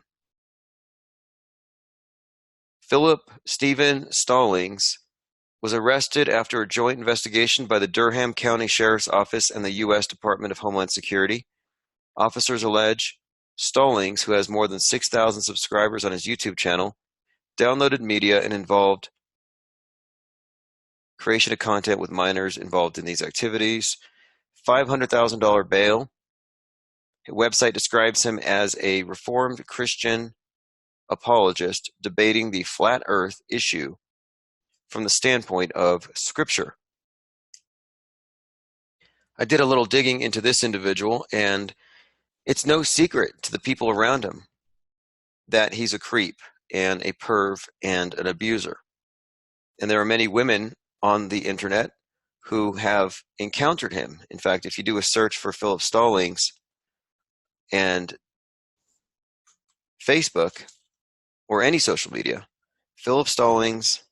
[SPEAKER 3] Philip Stephen Stallings was arrested after a joint investigation by the Durham County Sheriff's Office and the U.S. Department of Homeland Security. Officers allege Stallings, who has more than 6,000 subscribers on his YouTube channel, downloaded media and involved creation of content with minors involved in these activities. $500,000 bail. A website describes him as a Reformed Christian apologist debating the flat earth issue from the standpoint of Scripture. I did a little digging into this individual, and it's no secret to the people around him that he's a creep and a perv and an abuser. And there are many women on the internet who have encountered him. In fact, if you do a search for Philip Stallings and Facebook or any social media, Philip Stallings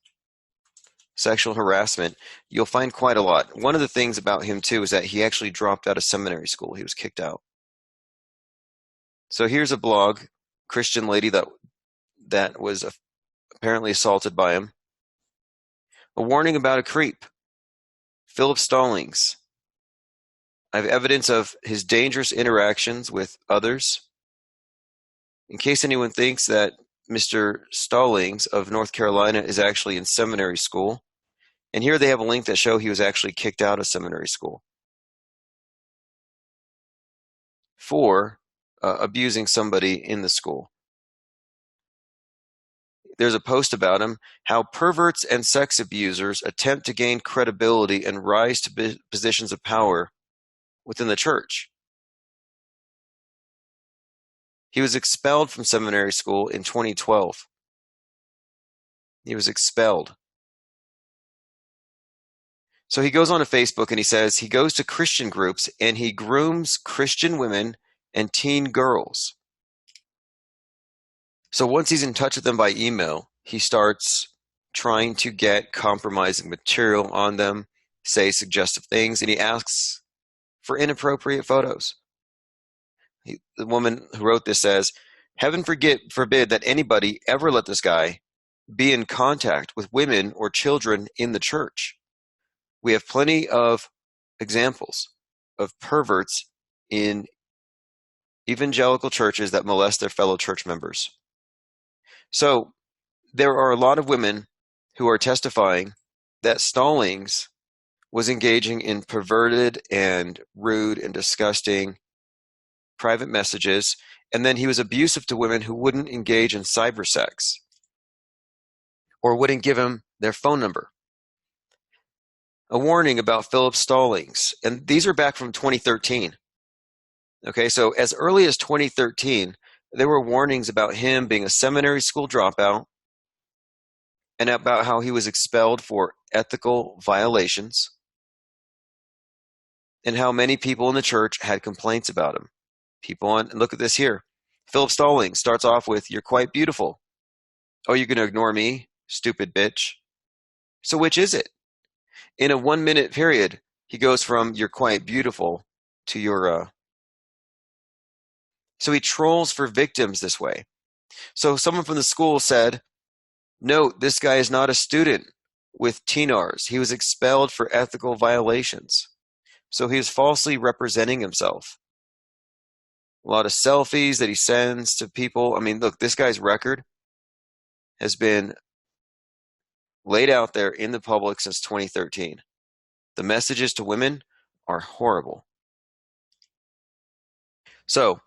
[SPEAKER 3] sexual harassment, you'll find quite a lot. One of the things about him too is that he actually dropped out of seminary school. He was kicked out. So here's a blog, Christian lady that was apparently assaulted by him. A warning about a creep. Philip Stallings. I have evidence of his dangerous interactions with others. In case anyone thinks that Mr. Stallings of North Carolina is actually in seminary school, and here they have a link that shows he was actually kicked out of seminary school for abusing somebody in the school. There's a post about him, how perverts and sex abusers attempt to gain credibility and rise to positions of power within the church. He was expelled from seminary school in 2012. He was expelled. So he goes on to Facebook and he says he goes to Christian groups and he grooms Christian women and teen girls. So once he's in touch with them by email, he starts trying to get compromising material on them, say suggestive things, and he asks for inappropriate photos. The woman who wrote this says, "Heaven forbid that anybody ever let this guy be in contact with women or children in the church. We have plenty of examples of perverts in evangelical churches that molest their fellow church members." So there are a lot of women who are testifying that Stallings was engaging in perverted and rude and disgusting private messages, and then he was abusive to women who wouldn't engage in cyber sex or wouldn't give him their phone number. A warning about Philip Stallings, and these are back from 2013. Okay, so as early as 2013, there were warnings about him being a seminary school dropout and about how he was expelled for ethical violations and how many people in the church had complaints about him. People on, and look at this here. Philip Stallings starts off with, "You're quite beautiful." "Oh, you're going to ignore me, stupid bitch." So which is it? In a 1 minute period, he goes from "you're quite beautiful" to "you're So he trolls for victims this way. So someone from the school said, "Note, this guy is not a student with TNARS. He was expelled for ethical violations. So he was falsely representing himself. A lot of selfies that he sends to people. I mean, look, this guy's record has been laid out there in the public since 2013. The messages to women are horrible. So,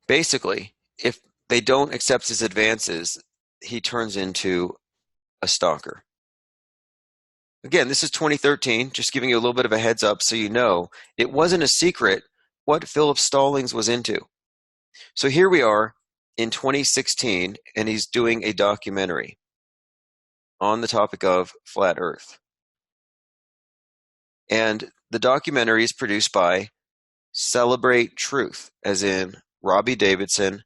[SPEAKER 3] basically, if they don't accept his advances, he turns into a stalker. Again, this is 2013, just giving you a little bit of a heads up so you know it wasn't a secret what Philip Stallings was into. So here we are in 2016, and he's doing a documentary on the topic of flat Earth. And the documentary is produced by Celebrate Truth, as in Robbie Davidson,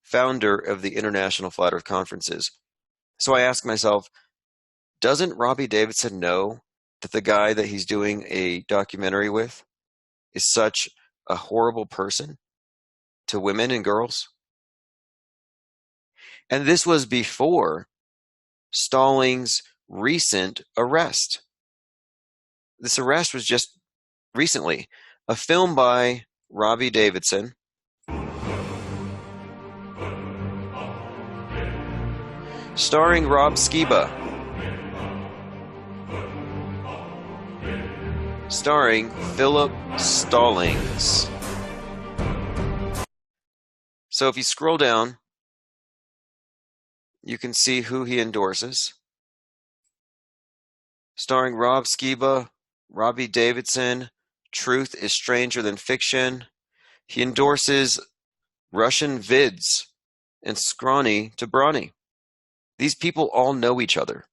[SPEAKER 3] founder of the International Flat Earth Conferences. So I ask myself, doesn't Robbie Davidson know that the guy that he's doing a documentary with is such a horrible person to women and girls? And this was before Stallings' recent arrest. This arrest was just recently. A film by Robbie Davidson starring Rob Skiba, starring Philip Stallings. So if you scroll down, you can see who he endorses. Starring Rob Skiba, Robbie Davidson, Truth is Stranger Than Fiction. He endorses Russian Vids and Scrawny to Brawny. These people all know each other.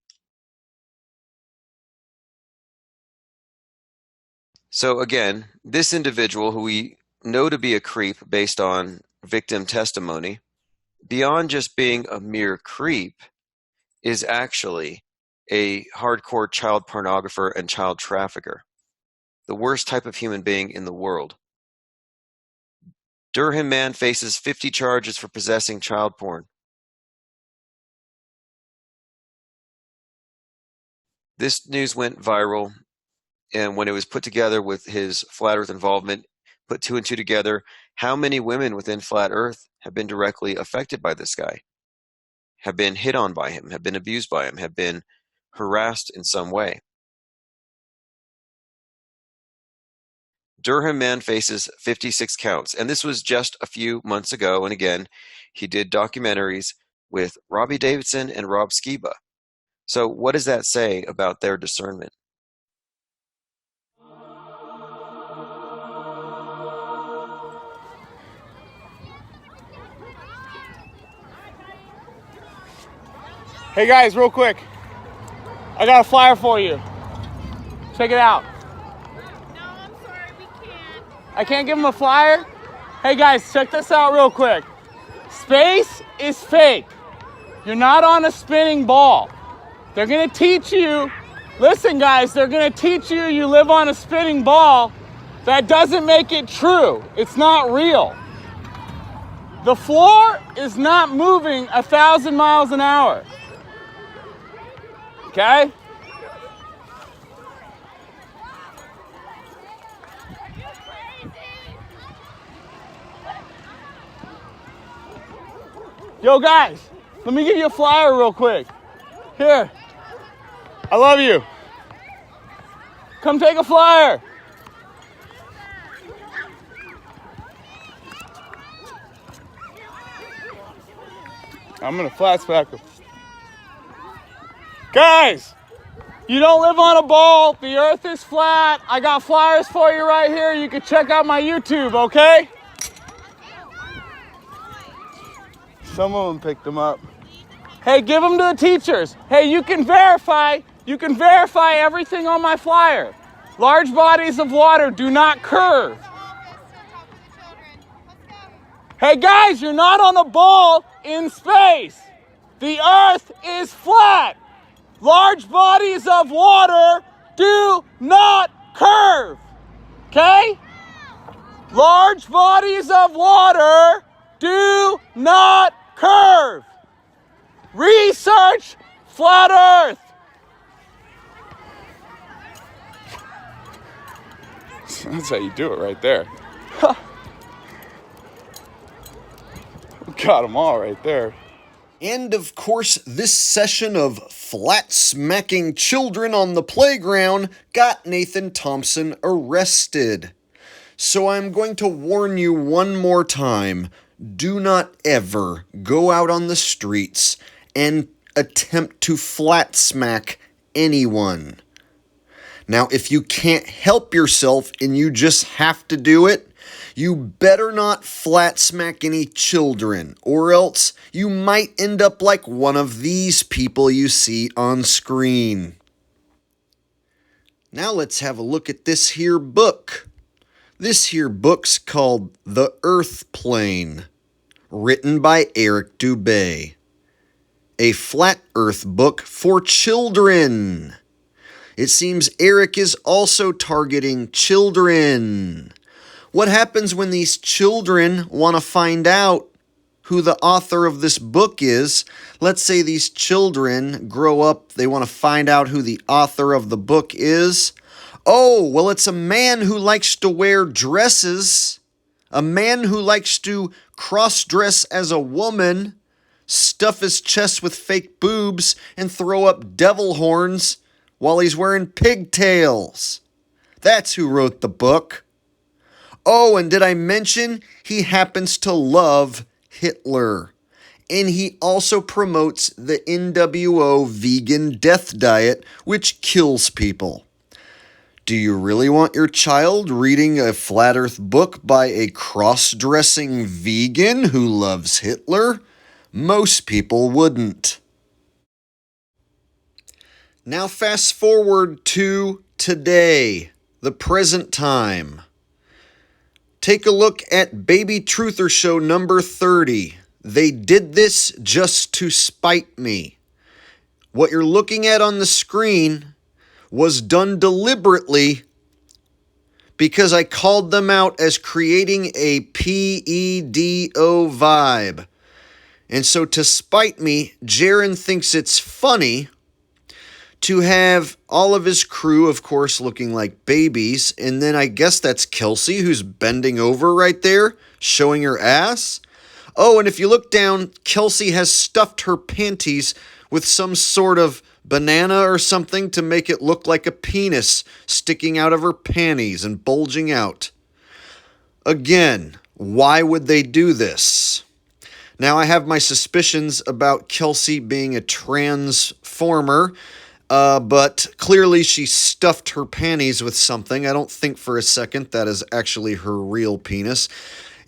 [SPEAKER 3] So again, this individual, who we know to be a creep based on victim testimony, beyond just being a mere creep, is actually a hardcore child pornographer and child trafficker. The worst type of human being in the world. Durham man faces 50 charges for possessing child porn. This news went viral, and when it was put together with his Flat Earth involvement, put two and two together, how many women within Flat Earth have been directly affected by this guy? Have been hit on by him, have been abused by him, have been harassed in some way? Durham man faces 56 counts, and this was just a few months ago. And again, he did documentaries with Robbie Davidson and Rob Skiba. So what does that say about their discernment?
[SPEAKER 13] Hey guys, real quick, I got a flyer for you. Check it out.
[SPEAKER 1] No, I'm sorry, we can't.
[SPEAKER 13] I can't give them a flyer? Hey guys, check this out real quick. Space is fake. You're not on a spinning ball. They're gonna teach you, listen guys, they're gonna teach you you live on a spinning ball. That doesn't make it true. It's not real. The floor is not moving 1,000 miles an hour. Okay? Yo guys, let me give you a flyer real quick. Here. I love you. Come take a flyer. I'm gonna flashback him. Guys, you don't live on a ball. The earth is flat. I got flyers for you right here. You can check out my YouTube, okay? Some of them picked them up. Hey, give them to the teachers. Hey, you can verify everything on my flyer. Large bodies of water do not curve. Hey guys, you're not on a ball in space. The earth is flat. Large bodies of water do not curve. Okay? Large bodies of water do not curve. Research flat earth. That's how you do it right there. Got them all right there.
[SPEAKER 2] And of course, this session of flat smacking children on the playground got Nathan Thompson arrested. So I'm going to warn you one more time. Do not ever go out on the streets and attempt to flat smack anyone. Now, if you can't help yourself and you just have to do it, you better not flat smack any children, or else you might end up like one of these people you see on screen. Now let's have a look at this here book. This here book's called The Earth Plane, written by Eric Dubay. A flat earth book for children. It seems Eric is also targeting children. What happens when these children want to find out who the author of this book is? Let's say these children grow up, they want to find out who the author of the book is. Oh, well, it's a man who likes to wear dresses, a man who likes to cross-dress as a woman, stuff his chest with fake boobs, and throw up devil horns while he's wearing pigtails. That's who wrote the book. Oh, and did I mention he happens to love Hitler? And he also promotes the NWO vegan death diet, which kills people. Do you really want your child reading a flat earth book by a cross-dressing vegan who loves Hitler? Most people wouldn't. Now fast forward to today, the present time. Take a look at Baby Truther Show number 30. They did this just to spite me. What you're looking at on the screen was done deliberately because I called them out as creating a PEDO vibe. And so to spite me, Jaron thinks it's funny to have all of his crew, of course, looking like babies. And then I guess that's Kelsey, who's bending over right there, showing her ass. Oh, and if you look down, Kelsey has stuffed her panties with some sort of banana or something to make it look like a penis sticking out of her panties and bulging out. Again, why would they do this? Now, I have my suspicions about Kelsey being a transformer, but clearly she stuffed her panties with something. I don't think for a second that is actually her real penis.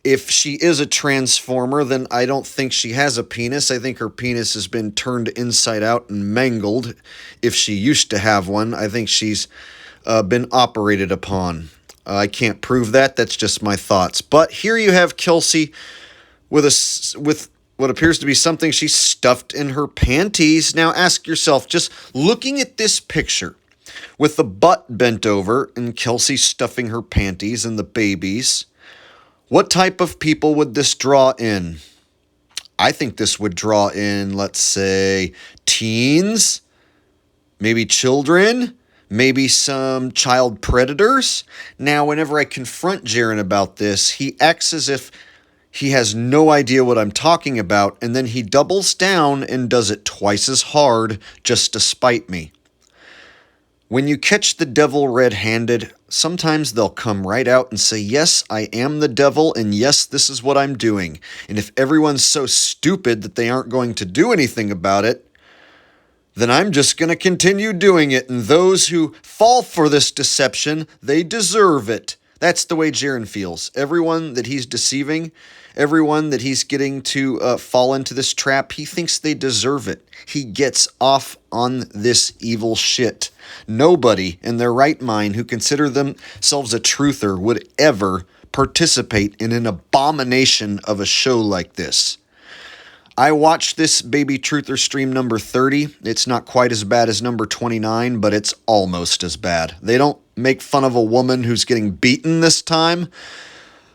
[SPEAKER 2] If she is a transformer, then I don't think she has a penis. I think her penis has been turned inside out and mangled. If she used to have one, I think she's been operated upon. I can't prove that. That's just my thoughts. But here you have Kelsey with what appears to be something she stuffed in her panties. Now ask yourself, just looking at this picture with the butt bent over and Kelsey stuffing her panties and the babies, what type of people would this draw in? I think this would draw in, let's say, teens, maybe children, maybe some child predators. Now, whenever I confront Jaron about this, he acts as if he has no idea what I'm talking about, and then he doubles down and does it twice as hard just to spite me. When you catch the devil red-handed, sometimes they'll come right out and say, yes, I am the devil, and yes, this is what I'm doing. And if everyone's so stupid that they aren't going to do anything about it, then I'm just going to continue doing it. And those who fall for this deception, they deserve it. That's the way Jaron feels. Everyone that he's deceiving, everyone that he's getting to fall into this trap, he thinks they deserve it. He gets off on this evil shit. Nobody in their right mind who consider themselves a truther would ever participate in an abomination of a show like this. I watched this Baby Truther stream number 30. It's not quite as bad as number 29, but it's almost as bad. They don't make fun of a woman who's getting beaten this time,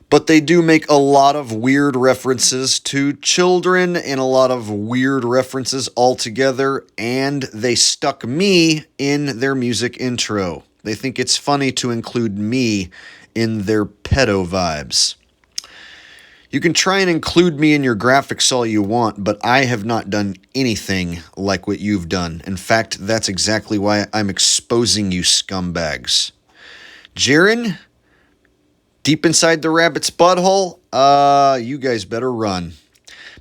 [SPEAKER 2] but they do make a lot of weird references to children and a lot of weird references altogether, and they stuck me in their music intro. They think it's funny to include me in their pedo vibes. You can try and include me in your graphics all you want, but I have not done anything like what you've done. In fact, that's exactly why I'm exposing you scumbags. Jaren, deep inside the rabbit's butthole, you guys better run.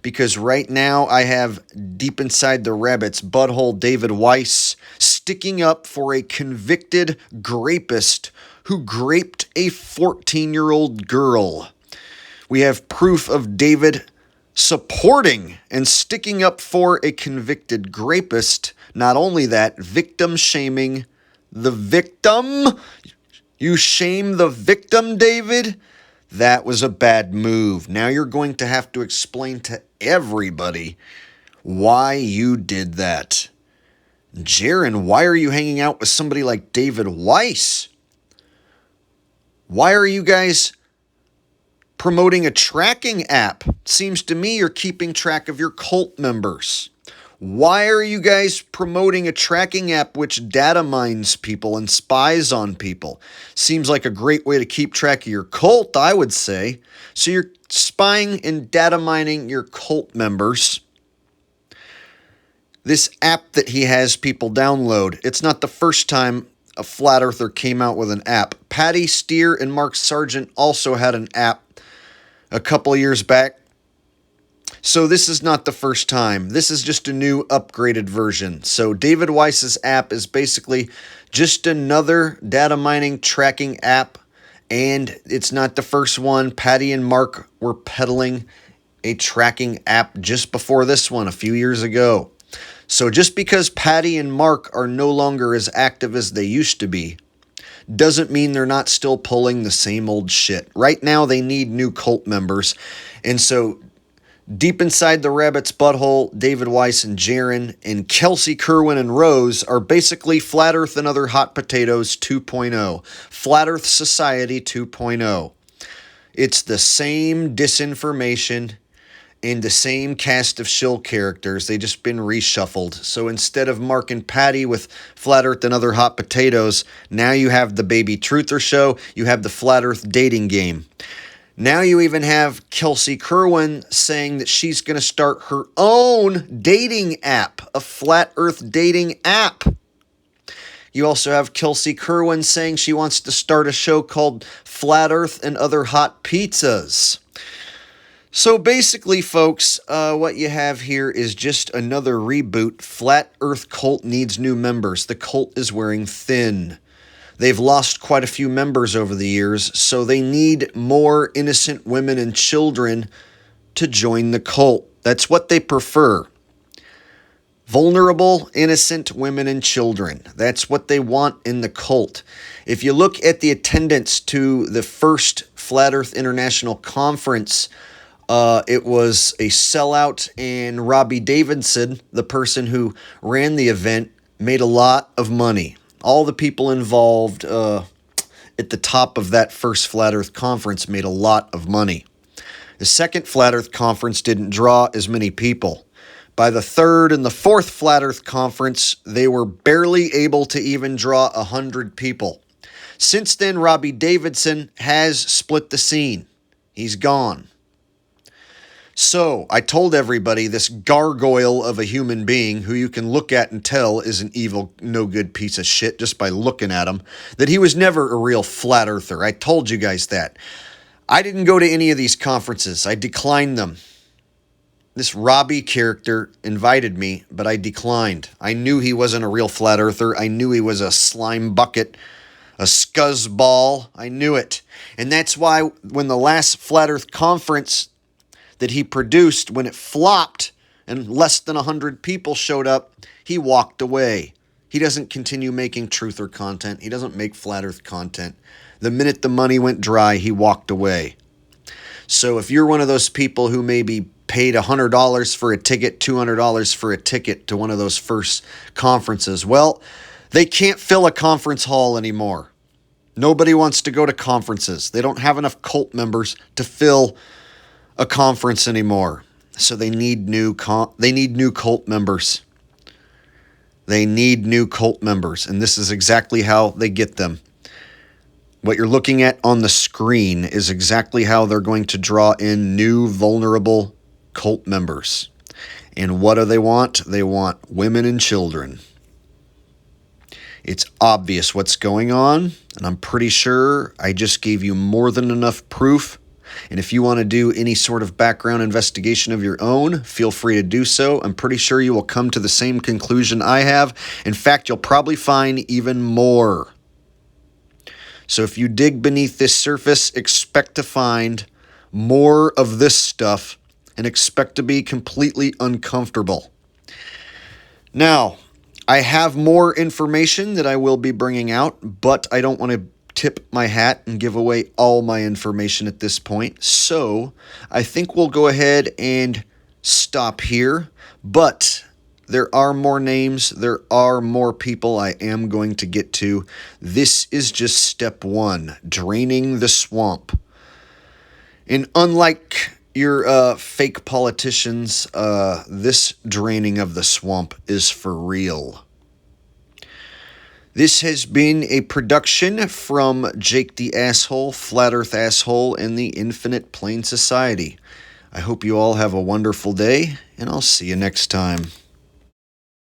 [SPEAKER 2] Because right now I have deep inside the rabbit's butthole David Weiss sticking up for a convicted grapist who raped a 14-year-old girl. We have proof of David supporting and sticking up for a convicted rapist. Not only that, victim shaming the victim. You shame the victim, David? That was a bad move. Now you're going to have to explain to everybody why you did that. Jaren, why are you hanging out with somebody like David Weiss? Why are you guys promoting a tracking app? Seems to me you're keeping track of your cult members. Why are you guys promoting a tracking app which data mines people and spies on people? Seems like a great way to keep track of your cult, I would say. So you're spying and data mining your cult members. This app that he has people download, it's not the first time a flat earther came out with an app. Patty Steer and Mark Sargent also had an app a couple of years back. So this is not the first time. This is just a new upgraded version. So David Weiss's app is basically just another data mining tracking app. And it's not the first one. Patty and Mark were peddling a tracking app just before this one a few years ago. So just because Patty and Mark are no longer as active as they used to be, doesn't mean they're not still pulling the same old shit. Right now, they need new cult members. And so, deep inside the rabbit's butthole, David Weiss and Jaren and Kelsey Kerwin and Rose are basically Flat Earth and Other Hot Potatoes 2.0. Flat Earth Society 2.0. It's the same disinformation and the same cast of shill characters. They just been reshuffled. So instead of Mark and Patty with Flat Earth and Other Hot Potatoes, now you have the Baby Truther Show. You have the Flat Earth dating game. Now you even have Kelsey Kerwin saying that she's going to start her own dating app, a Flat Earth dating app. You also have Kelsey Kerwin saying she wants to start a show called Flat Earth and Other Hot Pizzas. So basically, folks, what you have here is just another reboot. Flat Earth cult needs new members. The cult is wearing thin. They've lost quite a few members over the years, so they need more innocent women and children to join the cult. That's what they prefer. Vulnerable, innocent women and children. That's what they want in the cult. If you look at the attendance to the first Flat Earth International Conference, it was a sellout, and Robbie Davidson, the person who ran the event, made a lot of money. All the people involved at the top of that first Flat Earth Conference made a lot of money. The second Flat Earth Conference didn't draw as many people. By the third and the fourth Flat Earth Conference, they were barely able to even draw 100 people. Since then, Robbie Davidson has split the scene. He's gone. So, I told everybody this gargoyle of a human being who you can look at and tell is an evil, no good piece of shit just by looking at him, that he was never a real flat earther. I told you guys that. I didn't go to any of these conferences. I declined them. This Robbie character invited me, but I declined. I knew he wasn't a real flat earther. I knew he was a slime bucket, a scuzzball. I knew it. And that's why when the last Flat Earth Conference that he produced, when it flopped and less than 100 people showed up, he walked away. He doesn't continue making truther content. He doesn't make Flat Earth content. The minute the money went dry, he walked away. So if you're one of those people who maybe paid $100 for a ticket, $200 for a ticket to one of those first conferences, well, they can't fill a conference hall anymore. Nobody wants to go to conferences. They don't have enough cult members to fill a conference anymore. So they need new cult members. They need new cult members, and this is exactly how they get them. What you're looking at on the screen is exactly how they're going to draw in new vulnerable cult members. And what do they want? They want women and children. It's obvious what's going on, and I'm pretty sure I just gave you more than enough proof. And if you want to do any sort of background investigation of your own, feel free to do so. I'm pretty sure you will come to the same conclusion I have. In fact, you'll probably find even more. So if you dig beneath this surface, expect to find more of this stuff and expect to be completely uncomfortable. Now, I have more information that I will be bringing out, but I don't want to tip my hat and give away all my information at this point. So I think we'll go ahead and stop here. But there are more names. There are more people I am going to get to. This is just step one, draining the swamp. And unlike your fake politicians, this draining of the swamp is for real. This has been a production from Jake the Asshole, Flat Earth Asshole, and the Infinite Plane Society. I hope you all have a wonderful day, and I'll see you next time.